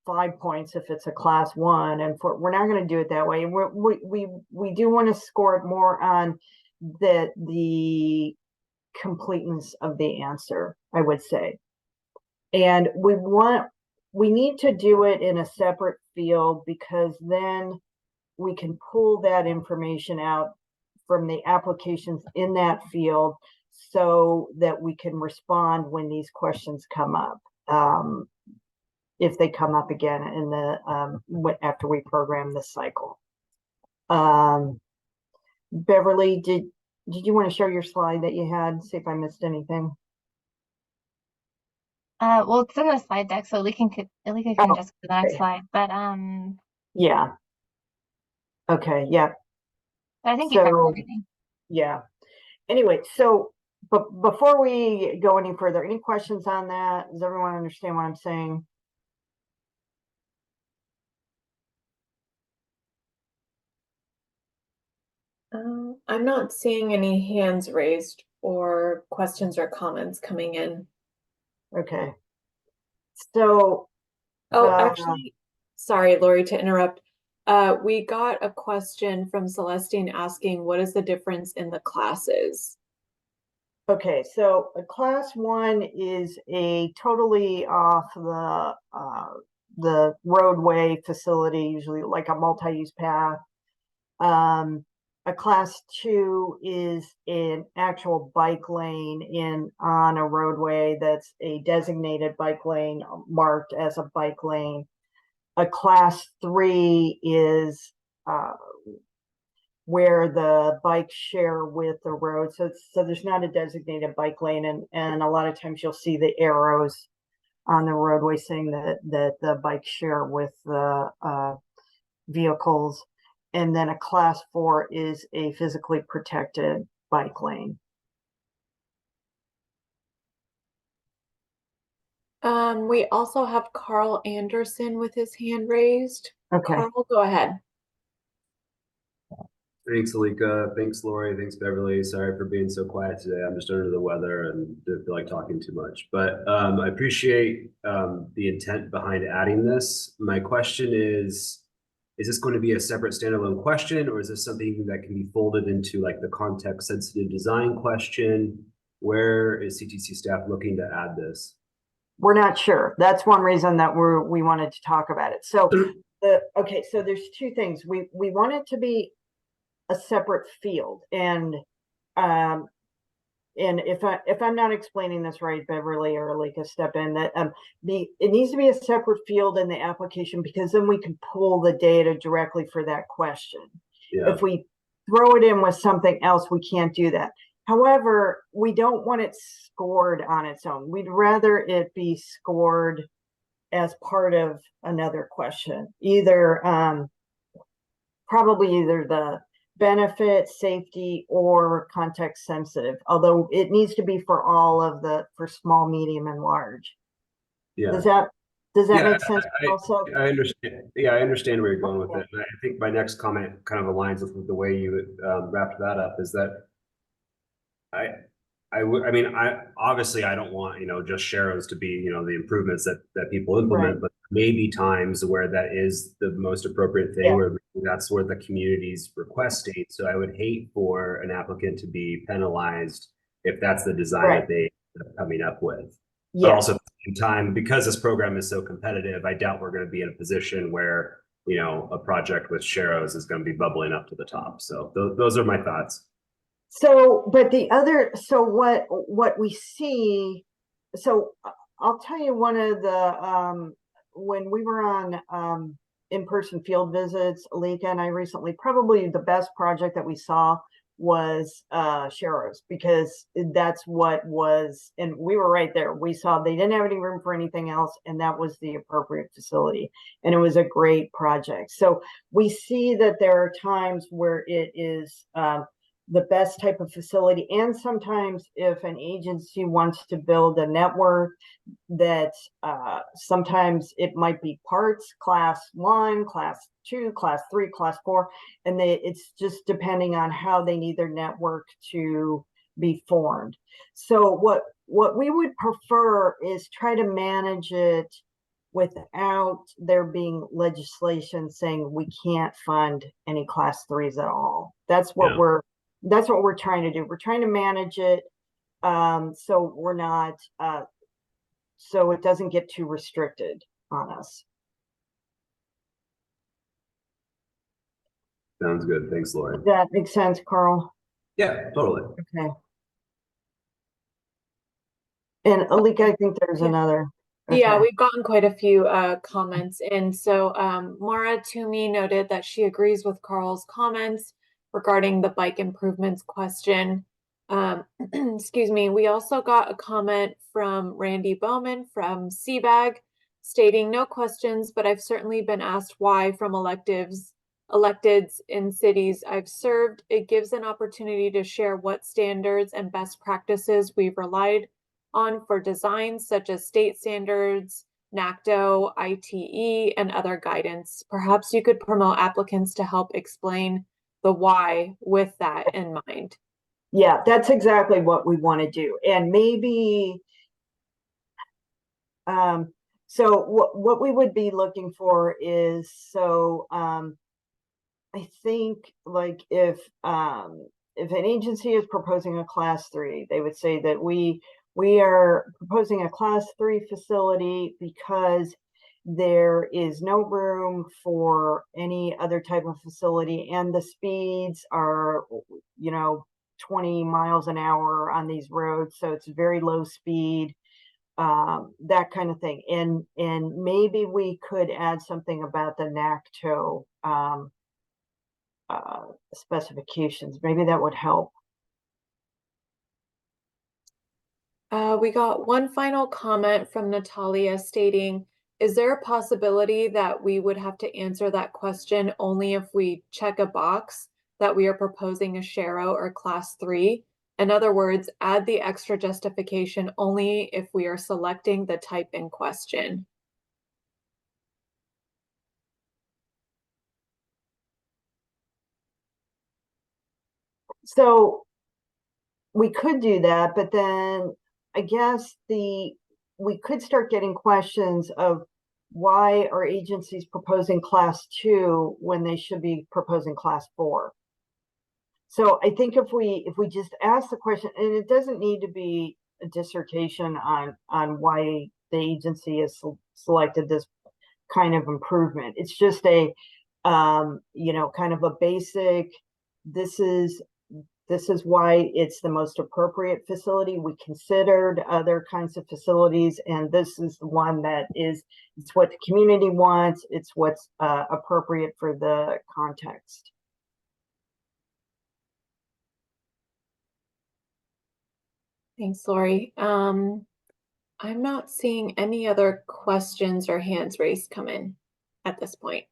5 points if it's a class 1, and we're not going to do it that way. We do want to score it more on the completeness of the answer, I would say. And we need to do it in a separate field, because then we can pull that information out from the applications in that field so that we can respond when these questions come up. If they come up again in the after we program this cycle. Beverly, did you want to show your slide that you had? See if I missed anything. Well, it's in the slide deck, so Alika can just go to the next slide. But yeah. Okay, yeah. I think you covered everything. Yeah. Anyway, so but before we go any further, any questions on that? Does everyone understand what I'm saying? I'm not seeing any hands raised or questions or comments coming in. Okay. So, Actually, sorry, Lori, to interrupt. We got a question from Celestine asking, what is the difference in the classes? Okay, so a class 1 is a totally off the roadway facility, usually like a multi-use path. A class 2 is an actual bike lane on a roadway that's a designated bike lane marked as a bike lane. A class 3 is where the bikes share with the road. So there's not a designated bike lane, and a lot of times you'll see the arrows on the roadway saying that the bikes share with the vehicles. And then a class 4 is a physically protected bike lane. We also have Carl Anderson with his hand raised. Okay. Carl, go ahead. Thanks, Alika. Thanks, Lori. Thanks, Beverly. Sorry for being so quiet today. I'm just under the weather and don't feel like talking too much. But I appreciate the intent behind adding this. My question is this going to be a separate standalone question, or is this something that can be folded into like the context-sensitive design question? Where is CTC staff looking to add this? We're not sure. That's one reason that we wanted to talk about it. So, okay, so there's two things. We want it to be a separate field, and if I'm not explaining this right, Beverly or Alika, step in. That it needs to be a separate field in the application, because then we can pull the data directly for that question. Yeah. If we throw it in with something else, we can't do that. However, we don't want it scored on its own. We'd rather it be scored as part of another question, probably either the benefit, safety, or context sensitive, although it needs to be for all of for small, medium, and large. Yeah. Does that make sense? I understand. Yeah, I understand where you're going with it. And I think my next comment kind of aligns with the way you wrapped that up, is that I mean, obviously I don't want, just Sharrows to be, the improvements that people implement, right. But maybe times where that is the most appropriate thing, where that's where the community's requesting. So I would hate for an applicant to be penalized if that's the design that they are coming up with. Yeah. But also at the same time, because this program is so competitive, I doubt we're going to be in a position where, a project with Sharrows is going to be bubbling up to the top. So those are my thoughts. So, but what we see, so I'll tell you, one of the, when we were on in-person field visits, Alika and I recently, probably the best project that we saw was Sharrows, because that's what was, and we were right there. We saw they didn't have any room for anything else, and that was the appropriate facility, and it was a great project. So we see that there are times where it is the best type of facility. And sometimes if an agency wants to build a network, that sometimes it might be parts, class 1, class 2, class 3, class 4, and it's just depending on how they need their network to be formed. So what we would prefer is try to manage it without there being legislation saying we can't fund any class 3s at all. That's what Yeah. we're trying to do. We're trying to manage it so we're not so it doesn't get too restricted on us. Sounds good. Thanks, Lori. Does that make sense, Carl? Yeah, totally. Okay. And Alika, I think there's Yeah. another. Yeah, Okay. we've gotten quite a few comments. And so Mara Toomey noted that she agrees with Carl's comments regarding the bike improvements question. Excuse me. We also got a comment from Randy Bowman from CBAG stating no questions, but I've certainly been asked why from electeds in cities I've served. It gives an opportunity to share what standards and best practices we've relied on for designs such as state standards, NACDO, ITE, and other guidance. Perhaps you could promote applicants to help explain the why with that in mind. Yeah, that's exactly what we want to do. And maybe, so what we would be looking for is, so I think like if an agency is proposing a class 3, they would say that we are proposing a class 3 facility because there is no room for any other type of facility and the speeds are, 20 miles an hour on these roads. So it's very low speed, that kind of thing. And maybe we could add something about the NACTO specifications. Maybe that would help. We got one final comment from Natalia stating, is there a possibility that we would have to answer that question only if we check a box that we are proposing a SHARO or class 3? In other words, add the extra justification only if we are selecting the type in question. So we could do that, but then I guess we could start getting questions of why are agencies proposing class 2 when they should be proposing class 4? So I think if we just ask the question, and it doesn't need to be a dissertation on why the agency has selected this kind of improvement. It's just a kind of a basic, this is why it's the most appropriate facility. We considered other kinds of facilities, and this is the one that it's what the community wants. It's what's appropriate for the context. Thanks, Lori. I'm not seeing any other questions or hands raised come in at this point.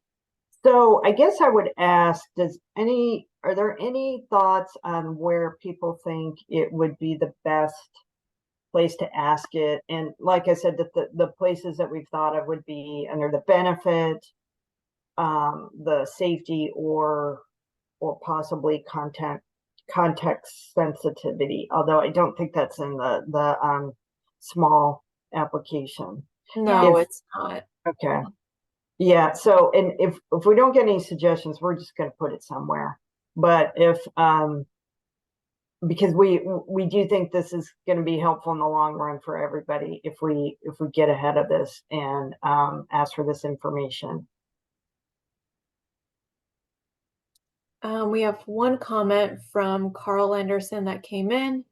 So I guess I would ask, are there any thoughts on where people think it would be the best place to ask it? And like I said, that the places that we've thought of would be under the benefit, the safety, or possibly context sensitivity, although I don't think that's in the small application. No, it's not. Okay. Yeah, so and if we don't get any suggestions, we're just going to put it somewhere. But if because we do think this is going to be helpful in the long run for everybody if we get ahead of this and ask for this information. We have one comment from Carl Anderson that came in,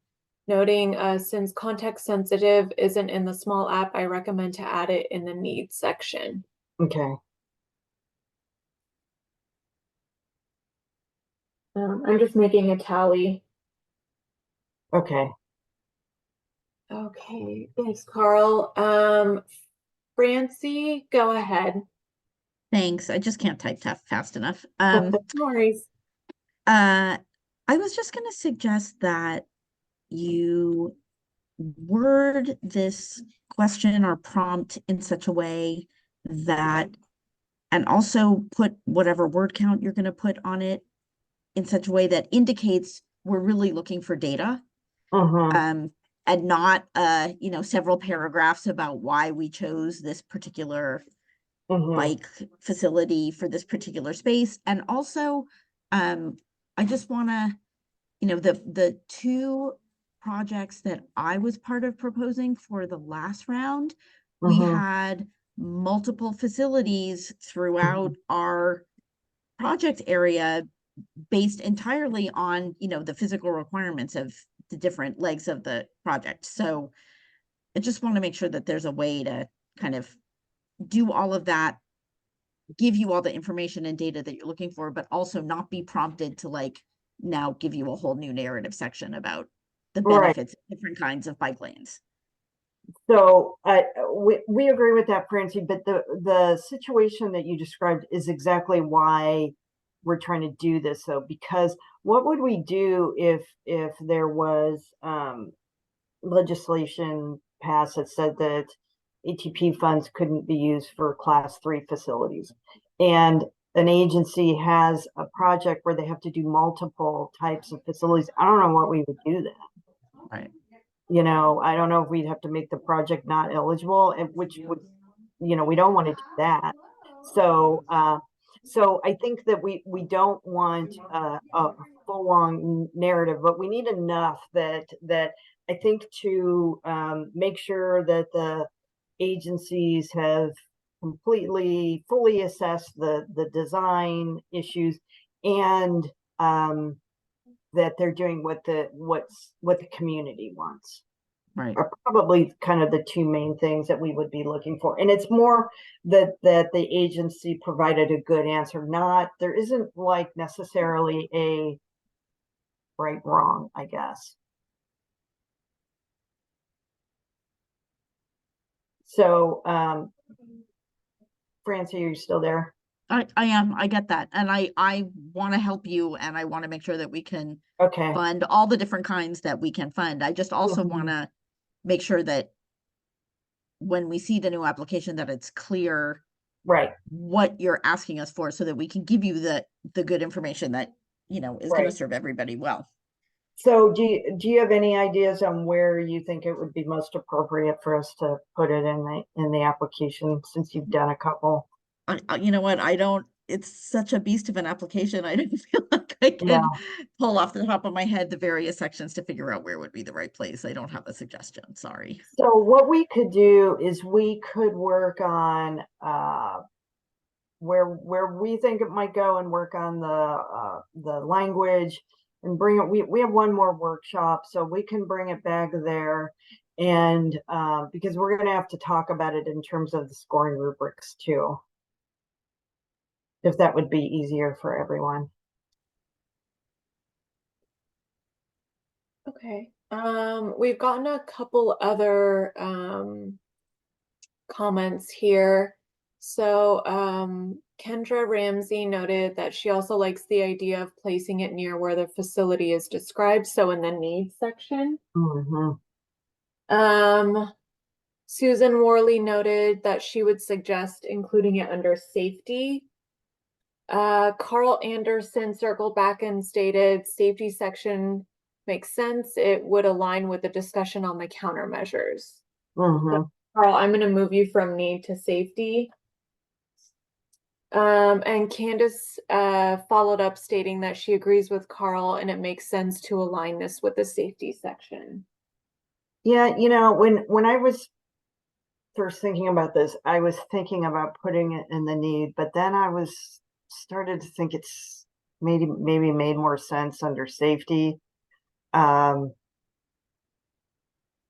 noting since context sensitive isn't in the small app, I recommend to add it in the needs section. Okay. I'm just making a tally. Okay. Okay, thanks, Carl. Francie, go ahead. Thanks. I just can't type fast enough. No worries. I was just going to suggest that you word this question or prompt in such a way that, and also put whatever word count you're going to put on it in such a way that indicates we're really looking for data. and not, several paragraphs about why we chose this particular bike facility for this particular space. And also, I just wanna, the two projects that I was part of proposing for the last round, we had multiple facilities throughout our project area based entirely on, the physical requirements of the different legs of the project. So I just want to make sure that there's a way to kind of do all of that, give you all the information and data that you're looking for, but also not be prompted to like now give you a whole new narrative section about the benefits of different kinds of bike lanes. So we agree with that, Francie, but the situation that you described is exactly why we're trying to do this, though, because what would we do if there was legislation passed that said that ATP funds couldn't be used for class 3 facilities, and an agency has a project where they have to do multiple types of facilities? I don't know what we would do then. Right. I don't know if we'd have to make the project not eligible, and which would, we don't want to do that. So, so I think that we don't want a full-on narrative, but we need enough that I think to make sure that the agencies have fully assessed the design issues, and that they're doing what the community wants. Right. Are probably kind of the two main things that we would be looking for. And it's more that the agency provided a good answer. There isn't like necessarily a right, wrong, I guess. So, Francie, are you still there? I am. I get that. And I want to help you, and I want to make sure that we can fund all the different kinds that we can fund. I just also want to make sure that when we see the new application, that it's clear what you're asking us for, so that we can give you the good information that, is going to serve everybody well. So do you have any ideas on where you think it would be most appropriate for us to put it in the application, since you've done a couple? You know what? It's such a beast of an application. I don't feel like I can pull off the top of my head the various sections to figure out where would be the right place. I don't have a suggestion. Sorry. So what we could do is we could work on where we think it might go, and work on the language, and bring it. We have one more workshop, so we can bring it back there, and because we're going to have to talk about it in terms of the scoring rubrics too, if that would be easier for everyone. Okay. We've gotten a couple other comments here. So Kendra Ramsey noted that she also likes the idea of placing it near where the facility is described, so in the needs section. Susan Worley noted that she would suggest including it under safety. Carl Anderson circled back and stated safety section makes sense. It would align with the discussion on the countermeasures. So, Carl, I'm going to move you from need to safety. And Candace followed up stating that she agrees with Carl, and it makes sense to align this with the safety section. Yeah, when I was first thinking about this, I was thinking about putting it in the need, but then I started to think it's maybe made more sense under safety.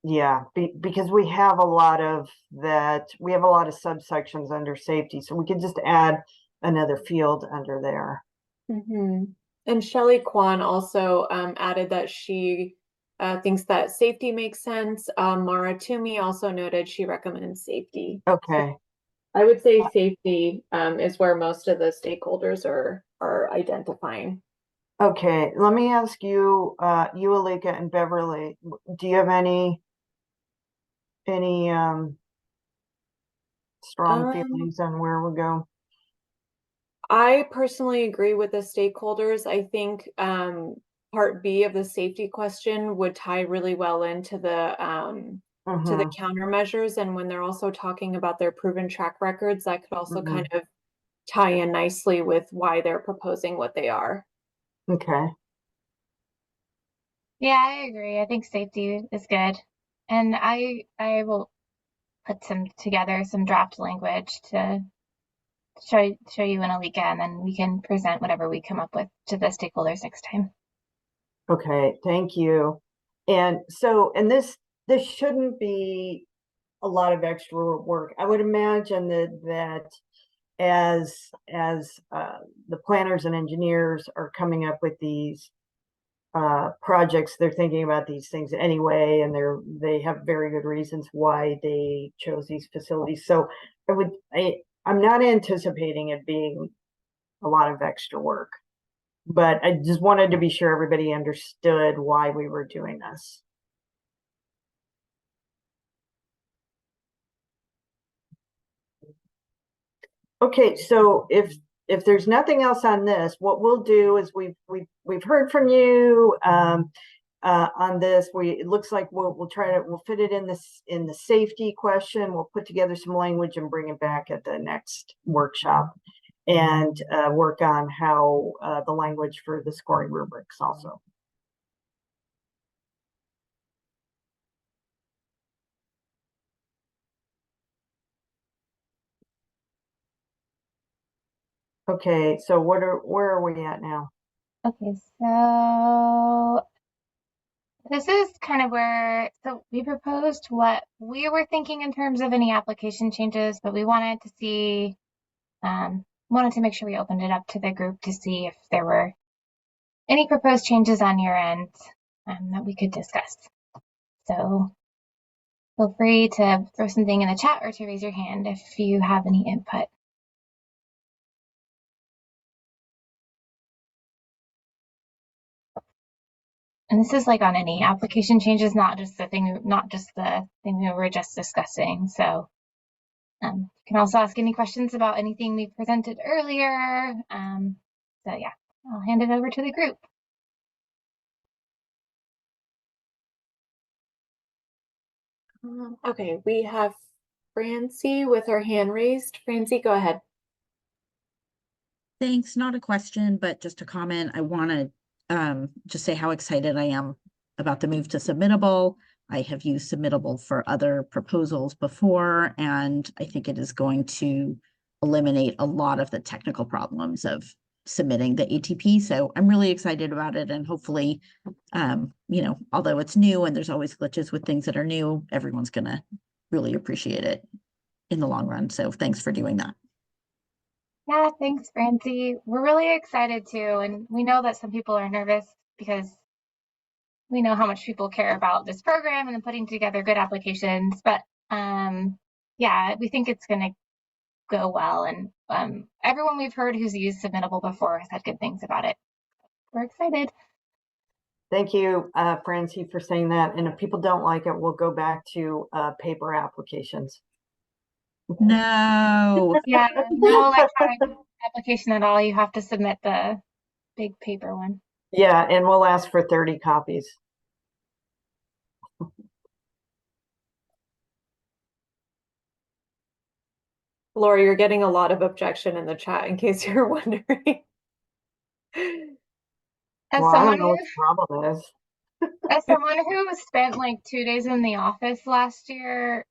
Yeah, because we have a lot of subsections under safety, so we could just add another field under there. And Shelley Kwan also added that she thinks that safety makes sense. Mara Toomey also noted she recommends safety. Okay. I would say safety is where most of the stakeholders are identifying. Okay, let me ask you, Alika and Beverly, do you have any strong feelings on where we'll go? I personally agree with the stakeholders. I think part B of the safety question would tie really well into the countermeasures. And when they're also talking about their proven track records, that could also kind of tie in nicely with why they're proposing what they are. Okay. Yeah, I agree. I think safety is good. And I will put together some draft language to show you and Alika, and then we can present whatever we come up with to the stakeholders next time. Okay, thank you. And so, and this shouldn't be a lot of extra work. I would imagine that as the planners and engineers are coming up with these projects, they're thinking about these things anyway, and they have very good reasons why they chose these facilities. So I'm not anticipating it being a lot of extra work, but I just wanted to be sure everybody understood why we were doing this. Okay, so if there's nothing else on this, what we'll do is we've heard from you on this. It looks like we'll fit it in the safety question. We'll put together some language and bring it back at the next workshop, and work on how the language for the scoring rubrics also. Okay, so where are we at now? Okay, so this is kind of so we proposed what we were thinking in terms of any application changes, but we wanted to see, wanted to make sure we opened it up to the group to see if there were any proposed changes on your end that we could discuss. So feel free to throw something in the chat or to raise your hand if you have any input. And this is like on any application changes, not just the thing we were just discussing. So you can also ask any questions about anything we presented earlier. So yeah, I'll hand it over to the group. Okay, we have Francie with her hand raised. Francie, go ahead. Thanks. Not a question, but just a comment. I want to just say how excited I am about the move to Submittable. I have used Submittable for other proposals before, and I think it is going to eliminate a lot of the technical problems of submitting the ATP. So I'm really excited about it, and hopefully, you know, although it's new and there's always glitches with things that are new, everyone's going to really appreciate it in the long run. So thanks for doing that. Yeah, thanks, Francie. We're really excited too, and we know that some people are nervous because we know how much people care about this program and putting together good applications. But yeah, we think it's going to go well, and everyone we've heard who's used Submittable before has had good things about it. We're excited. Thank you, Francie, for saying that. And if people don't like it, we'll go back to paper applications. No. Yeah, no electronic application at all. You have to submit the big paper one. Yeah, and we'll ask for 30 copies. Laura, you're getting a lot of objection in the chat, in case you're wondering. As well, I don't know what the problem is. As someone who spent like 2 days in the office last year,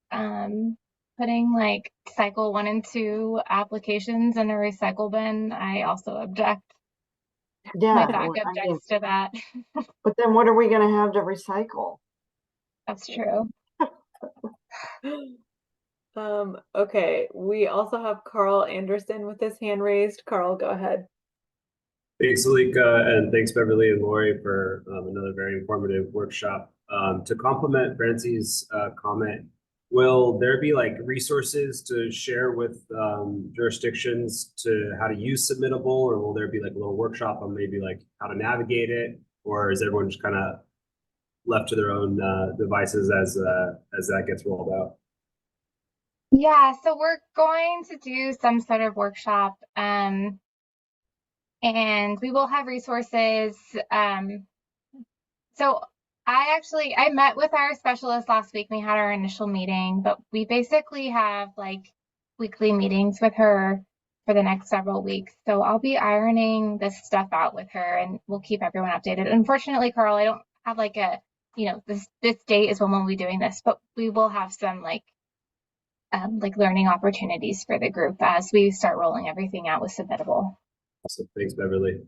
putting like cycle 1 and 2 applications in a recycle bin, I also object. Yeah, my back objects to that. But then what are we going to have to recycle? That's true. Okay, we also have Carl Anderson with his hand raised. Carl, go ahead. Thanks, Alika, and thanks, Beverly and Lori, for another very informative workshop. To complement Francie's comment, will there be like resources to share with jurisdictions to how to use Submittable, or will there be like a little workshop on maybe like how to navigate it, or is everyone just kind of left to their own devices as that gets rolled out? Yeah, so we're going to do some sort of workshop, and we will have resources So I met with our specialist last week. We had our initial meeting, but we basically have like weekly meetings with her for the next several weeks. So I'll be ironing this stuff out with her and we'll keep everyone updated. Unfortunately, Carl, I don't have like a, this date is when we'll be doing this, but we will have some like learning opportunities for the group as we start rolling everything out with Submittable. Awesome. Thanks, Beverly.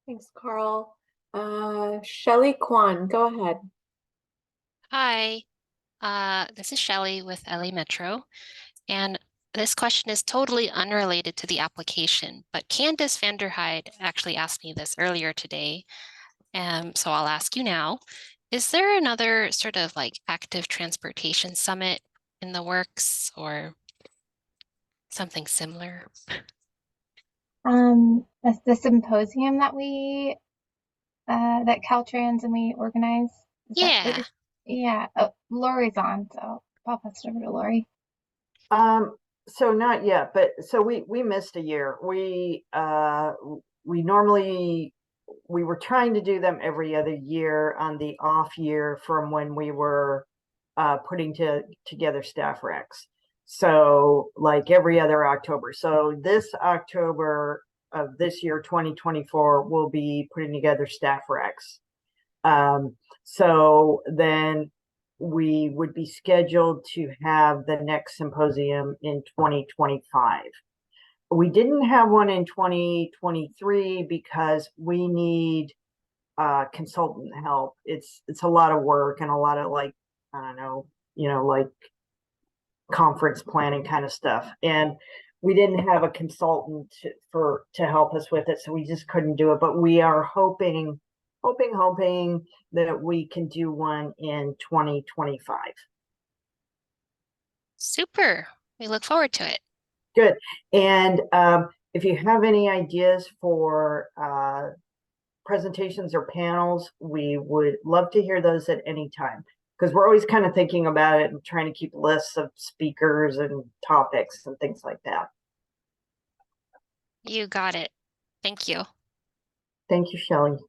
Thanks, Carl. Shelley Kwan, go ahead. Hi, this is Shelley with LA Metro, and this question is totally unrelated to the application, but Candace Vanderhyde actually asked me this earlier today, so I'll ask you now. Is there another sort of like active transportation summit in the works or something similar? That's the symposium that we that Caltrans and we organize. Yeah. Yeah. Oh, Lori's on, so I'll pass it over to Lori. So not yet, but so we missed a year. We normally we were trying to do them every other year on the off year from when we were putting together staff recs. So like every other October. So this October of this year, 2024, we'll be putting together staff recs. So then we would be scheduled to have the next symposium in 2025. We didn't have one in 2023 because we need consultant help. It's a lot of work and a lot of like, I don't know, like conference planning kind of stuff. And we didn't have a consultant to help us with it, so we just couldn't do it. But we are hoping that we can do one in 2025. Super. We look forward to it. Good. And if you have any ideas for presentations or panels, we would love to hear those at any time, because we're always kind of thinking about it and trying to keep lists of speakers and topics and things like that. You got it. Thank you. Thank you, Shelley.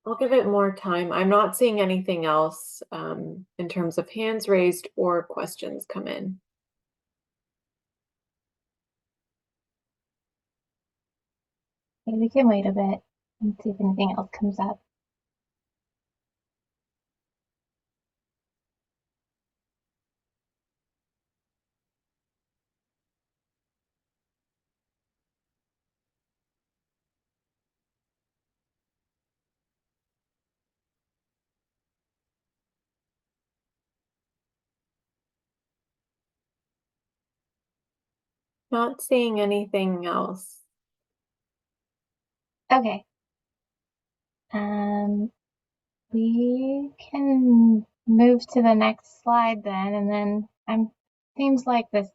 I'll give it more time. I'm not seeing anything else in terms of hands raised or questions come in. Okay, we can wait a bit and see if anything else comes up. Not seeing anything else. Okay. We can move to the next slide then, and then seems like this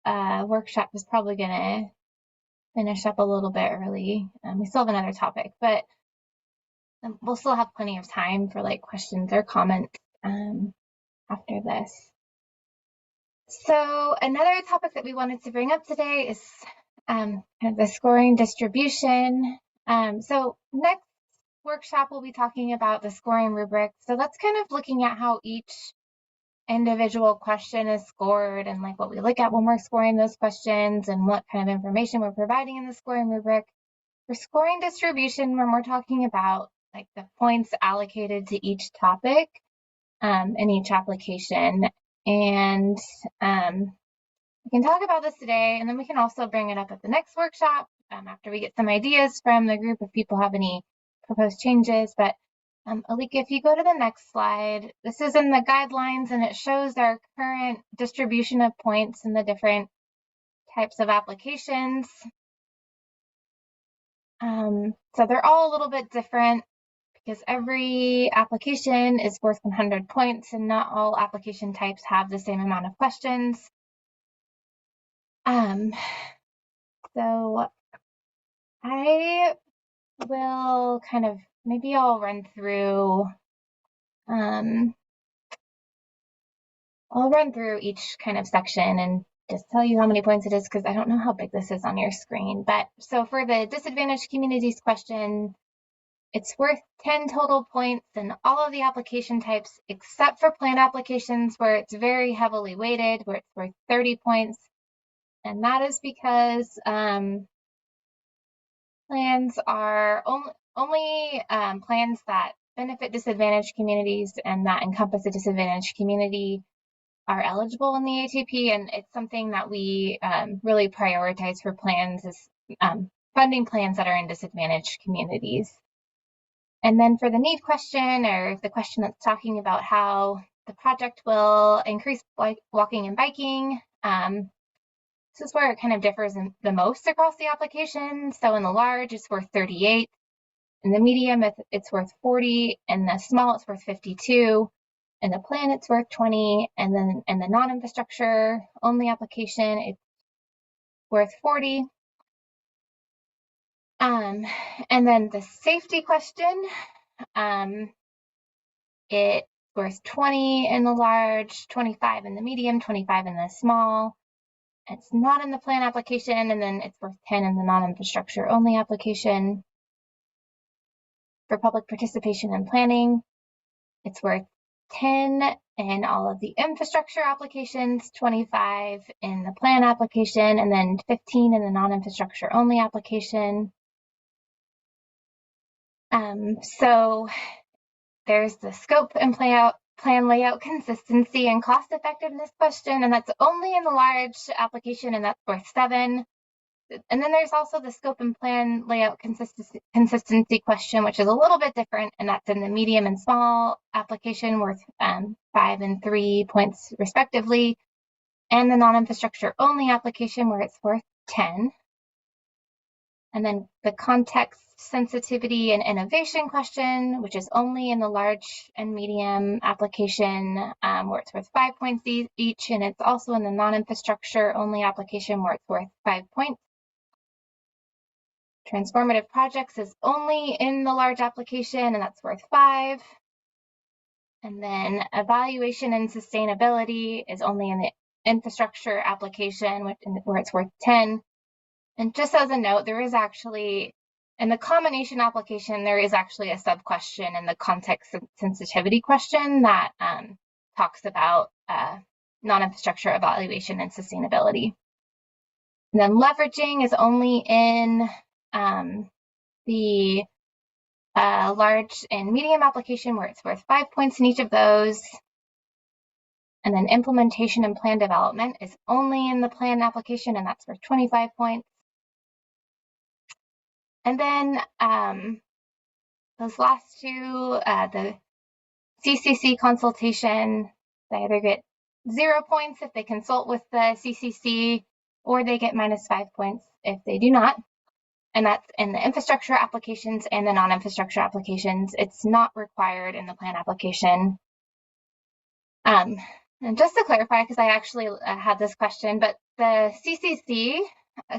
workshop is probably gonna finish up a little bit early. We still have another topic, but we'll still have plenty of time for like questions or comments after this. So another topic that we wanted to bring up today is kind of the scoring distribution. So next workshop, we'll be talking about the scoring rubric. So that's kind of looking at how each individual question is scored and like what we look at when we're scoring those questions and what kind of information we're providing in the scoring rubric. For scoring distribution, when we're talking about like the points allocated to each topic in each application. And we can talk about this today, and then we can also bring it up at the next workshop after we get some ideas from the group if people have any proposed changes. But Alika, if you go to the next slide, this is in the guidelines and it shows our current distribution of points in the different types of applications. So they're all a little bit different because every application is worth 100 points and not all application types have the same amount of questions. So I will maybe I'll run through I'll run through each kind of section and just tell you how many points it is because I don't know how big this is on your screen. But so for the disadvantaged communities question, it's worth 10 total points in all of the application types except for plan applications where it's very heavily weighted, where it's worth 30 points. And that is because plans are only plans that benefit disadvantaged communities and that encompass a disadvantaged community are eligible in the ATP, and it's something that we really prioritize for plans is funding plans that are in disadvantaged communities. And then for the need question, or the question that's talking about how the project will increase walking and biking, this is where it kind of differs the most across the application. So in the large, it's worth 38. In the medium, it's worth 40. In the small, it's worth 52. In the plan, it's worth 20. And then in the non-infrastructure only application, it's worth 40. And then the safety question, it's worth 20 in the large, 25 in the medium, 25 in the small. It's not in the plan application, and then it's worth 10 in the non-infrastructure only application. For public participation and planning, it's worth 10 in all of the infrastructure applications, 25 in the plan application, and then 15 in the non-infrastructure only application. So there's the scope and plan layout consistency and cost effectiveness question, and that's only in the large application, and that's worth 7. And then there's also the scope and plan layout consistency question, which is a little bit different, and that's in the medium and small application, worth 5 and 3 points respectively, and the non-infrastructure only application, where it's worth 10. And then the context, sensitivity, and innovation question, which is only in the large and medium application, where it's worth 5 points each, and it's also in the non-infrastructure only application, where it's worth 5 points. Transformative projects is only in the large application, and that's worth 5. And then evaluation and sustainability is only in the infrastructure application, where it's worth 10. And just as a note, there is actually, in the combination application, there is actually a sub-question in the context sensitivity question that talks about non-infrastructure evaluation and sustainability. And then leveraging is only in the large and medium application, where it's worth 5 points in each of those. And then implementation and plan development is only in the plan application, and that's worth 25 points. And then those last two, the CCC consultation, they either get 0 points if they consult with the CCC, or they get -5 points if they do not. And that's in the infrastructure applications and the non-infrastructure applications. It's not required in the plan application. And just to clarify, because I actually had this question, but the CCC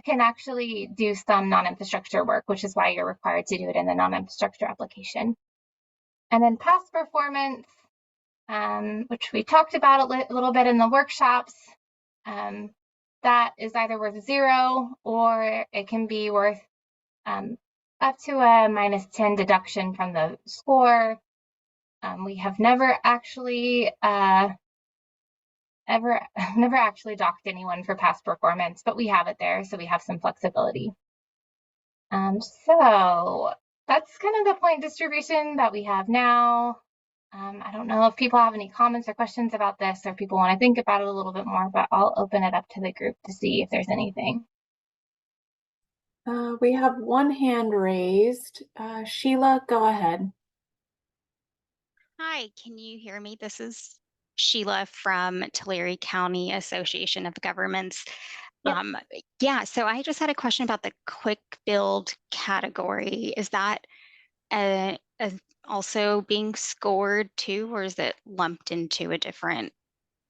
can actually do some non-infrastructure work, which is why you're required to do it in the non-infrastructure application. And then past performance, which we talked about a little bit in the workshops, that is either worth 0 or it can be worth up to a -10 deduction from the score. We have never actually never actually docked anyone for past performance, but we have it there, so we have some flexibility. So that's kind of the point distribution that we have now. I don't know if people have any comments or questions about this, or people want to think about it a little bit more, but I'll open it up to the group to see if there's anything. We have one hand raised. Sheila, go ahead. Hi, can you hear me? This is Sheila from Tulare County Association of Governments. Yeah, so I just had a question about the quick build category. Is that also being scored too, or is it lumped into a different?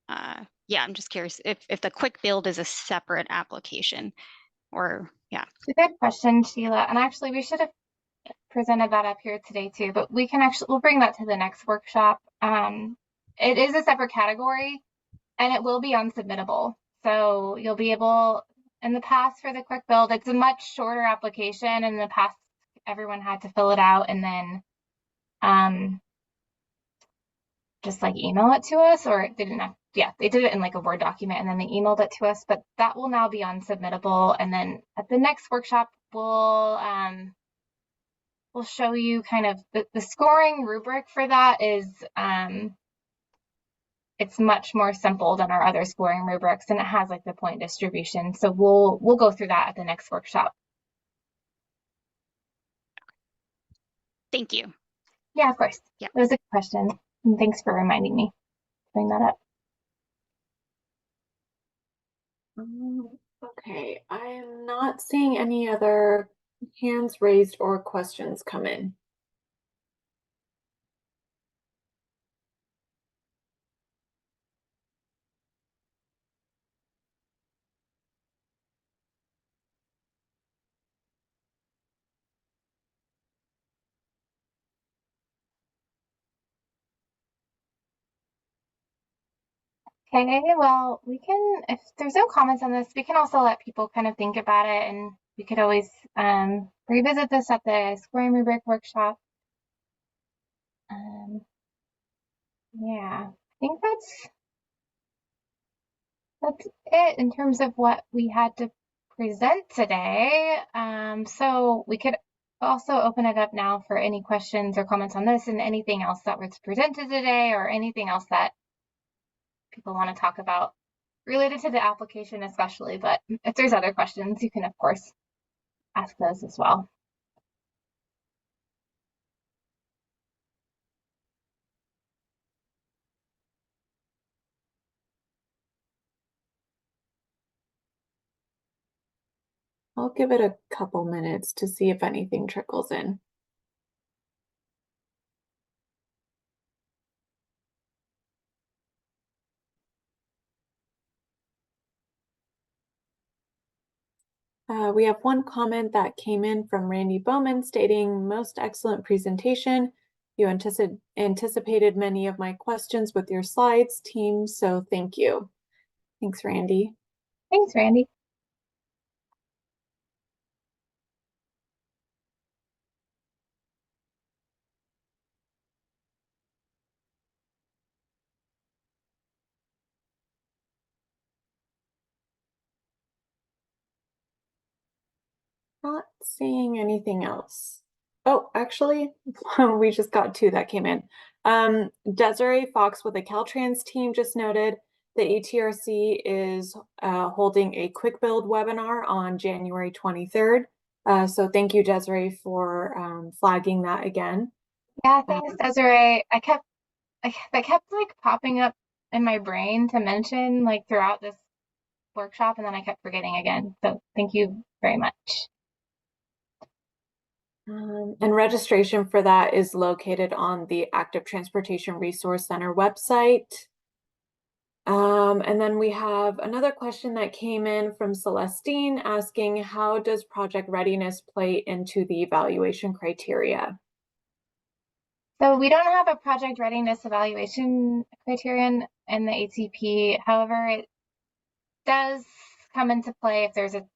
Yeah, I'm just curious if the quick build is a separate application, or yeah. It's a good question, Sheila. And actually, we should have presented that up here today too, but we'll bring that to the next workshop. It is a separate category, and it will be unsubmittable. So you'll be able, in the past for the quick build, it's a much shorter application. In the past, everyone had to fill it out and then just like email it to us, or they didn't have, yeah, they did it in like a Word document and then they emailed it to us, but that will now be unsubmittable. And then at the next workshop, we'll show you kind of the scoring rubric for that is, it's much more simple than our other scoring rubrics, and it has like the point distribution. So we'll go through that at the next workshop. Thank you. Yeah, of course. Yeah. It was a good question. And thanks for reminding me to bring that up. Okay, I am not seeing any other hands raised or questions come in. Okay, well, we can, if there's no comments on this, we can also let people kind of think about it, and we could always revisit this at the scoring rubric workshop. Yeah, I think that's it in terms of what we had to present today. So we could also open it up now for any questions or comments on this and anything else that was presented today, or anything else that people want to talk about related to the application especially. But if there's other questions, you can of course ask those as well. I'll give it a couple minutes to see if anything trickles in. We have one comment that came in from Randy Bowman stating, "Most excellent presentation. You anticipated many of my questions with your slides, team, so thank you." Thanks, Randy. Thanks, Randy. Not seeing anything else. Oh, actually, we just got two that came in. Desiree Fox with the Caltrans team just noted the ETRC is holding a quick build webinar on January 23rd. So thank you, Desiree, for flagging that again. Yeah, thanks, Desiree. That kept like popping up in my brain to mention like throughout this workshop, and then I kept forgetting again. So thank you very much. And registration for that is located on the Active Transportation Resource Center website. And then we have another question that came in from Celestine asking, how does project readiness play into the evaluation criteria? So we don't have a project readiness evaluation criterion in the ATP. However, it does come into play if there's in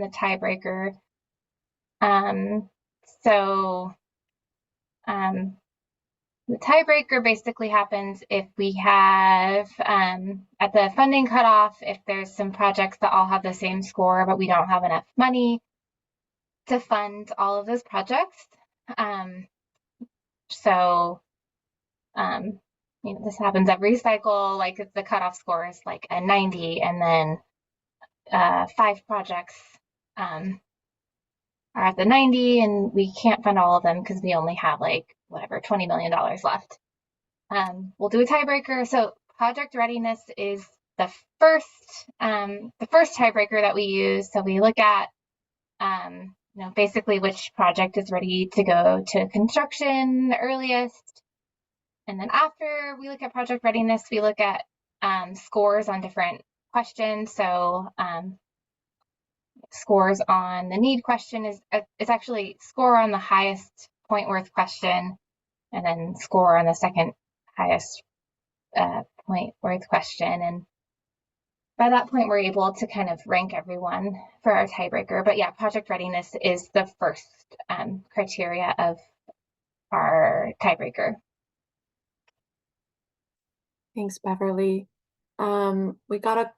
the tiebreaker. The tiebreaker basically happens if we have, at the funding cutoff, if there's some projects that all have the same score, but we don't have enough money to fund all of those projects. You know, this happens every cycle, like if the cutoff score is like a 90 and then 5 projects are at the 90 and we can't fund all of them because we only have like whatever $20 million left. We'll do a tiebreaker. So project readiness is the first tiebreaker that we use. So we look at you know, basically which project is ready to go to construction the earliest. And then after we look at project readiness, we look at scores on different questions. So scores on the need question is actually score on the highest point worth question, and then score on the second highest point worth question. And by that point, we're able to kind of rank everyone for our tiebreaker. But yeah, project readiness is the first criteria of our tiebreaker. Thanks, Beverly. We got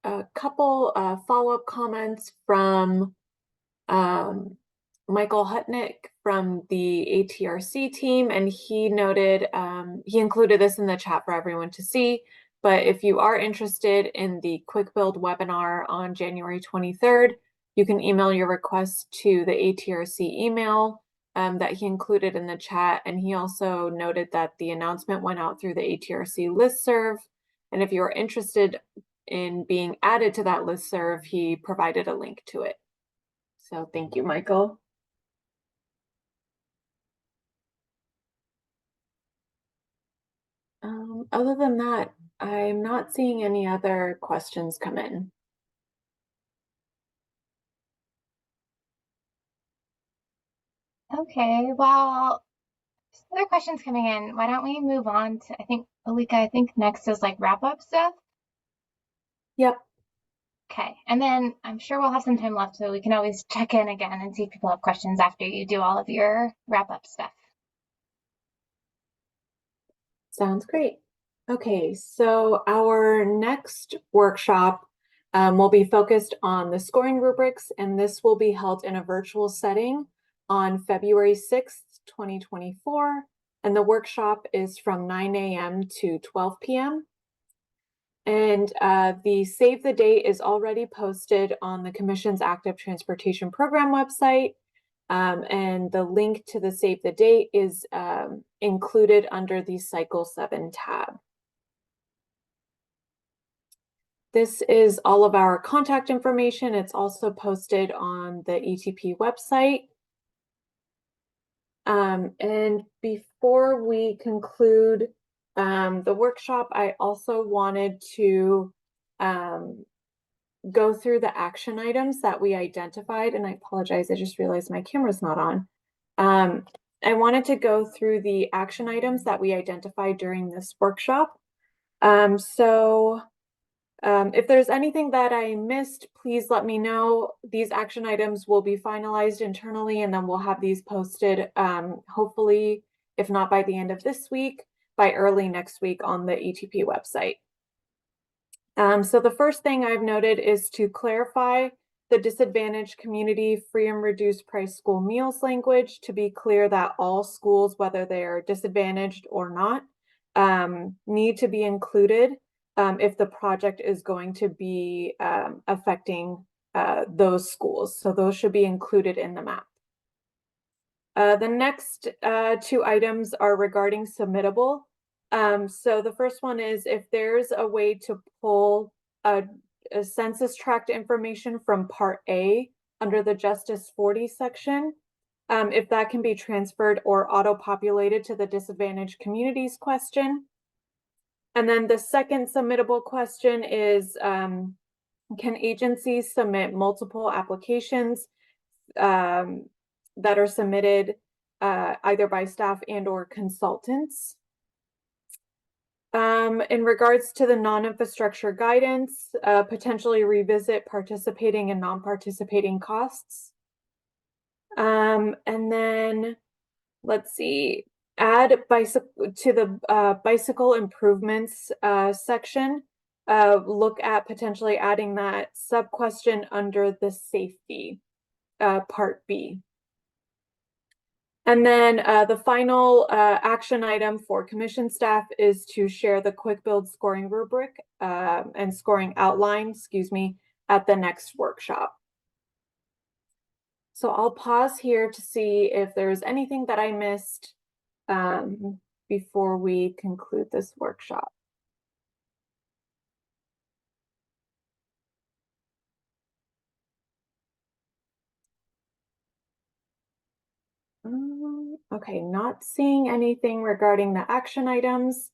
a couple follow-up comments from Michael Hutnick from the ATRC team, and he noted, he included this in the chat for everyone to see, but if you are interested in the Quick Build webinar on January 23rd, you can email your request to the ATRC email that he included in the chat, and he also noted that the announcement went out through the ATRC listserv, and if you're interested in being added to that listserv, he provided a link to it. So thank you, Michael. Other than that, I'm not seeing any other questions come in. Okay, well, other questions coming in. Why don't we move on to, I think, Alika, I think next is like wrap up stuff. Yep. Okay, and then I'm sure we'll have some time left, so we can always check in again and see if people have questions after you do all of your wrap up stuff. Sounds great. Okay, so our next workshop will be focused on the scoring rubrics, and this will be held in a virtual setting on February 6th, 2024. And the workshop is from 9 a.m. to 12 p.m. And the save the date is already posted on the Commission's Active Transportation Program website. And the link to the save the date is included under the Cycle 7 tab. This is all of our contact information. It's also posted on the ETP website. And before we conclude the workshop, I also wanted to go through the action items that we identified, and I apologize, I just realized my camera's not on. I wanted to go through the action items that we identified during this workshop. If there's anything that I missed, please let me know. These action items will be finalized internally, and then we'll have these posted, hopefully, if not by the end of this week, by early next week on the ETP website. So the first thing I've noted is to clarify the disadvantaged community free and reduced price school meals language to be clear that all schools, whether they are disadvantaged or not, need to be included if the project is going to be affecting those schools. So those should be included in the map. The next two items are regarding submittable. So the first one is if there's a way to pull a census tract information from Part A under the Justice 40 section, if that can be transferred or auto-populated to the disadvantaged communities question. And then the second submittable question is, can agencies submit multiple applications that are submitted either by staff and or consultants? In regards to the non-infrastructure guidance, potentially revisit participating and non-participating costs. And then let's see, add bicycle to the bicycle improvements section. Look at potentially adding that sub-question under the safety part B. And then the final action item for commission staff is to share the Quick Build scoring rubric and scoring outline, excuse me, at the next workshop. So I'll pause here to see if there's anything that I missed before we conclude this workshop. Okay, not seeing anything regarding the action items.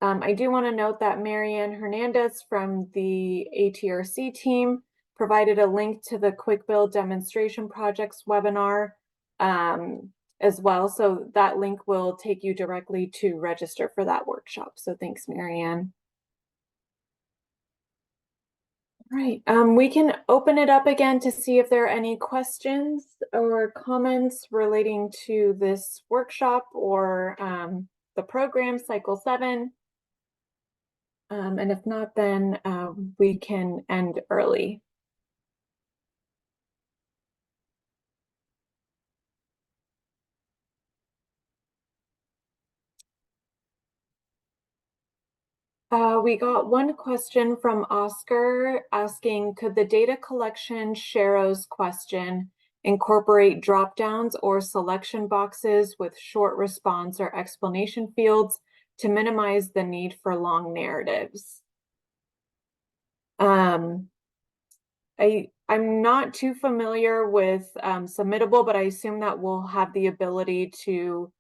I do want to note that Marianne Hernandez from the ATRC team provided a link to the Quick Build demonstration projects webinar as well. So that link will take you directly to register for that workshop. So thanks, Marianne. Right, we can open it up again to see if there are any questions or comments relating to this workshop or the program Cycle 7. And if not, then we can end early. We got one question from Oscar asking, could the data collection Sharrow's question incorporate drop-downs or selection boxes with short response or explanation fields to minimize the need for long narratives? I'm not too familiar with Submittable, but I assume that we'll have the ability to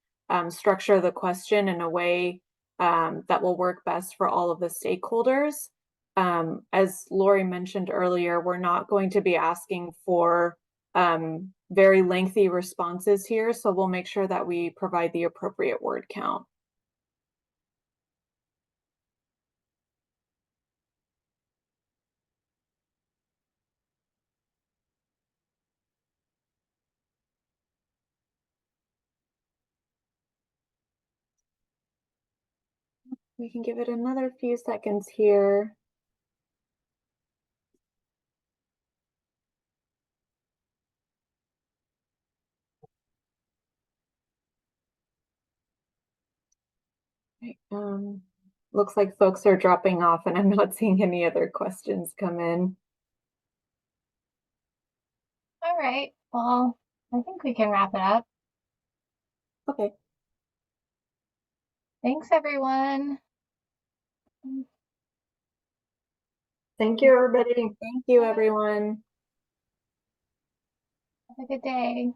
structure the question in a way that will work best for all of the stakeholders. As Lori mentioned earlier, we're not going to be asking for very lengthy responses here, so we'll make sure that we provide the appropriate word count. We can give it another few seconds here. Looks like folks are dropping off and I'm not seeing any other questions come in. All right, well, I think we can wrap it up. Okay. Thanks, everyone. Thank you, everybody. Thank you, everyone. Have a good day.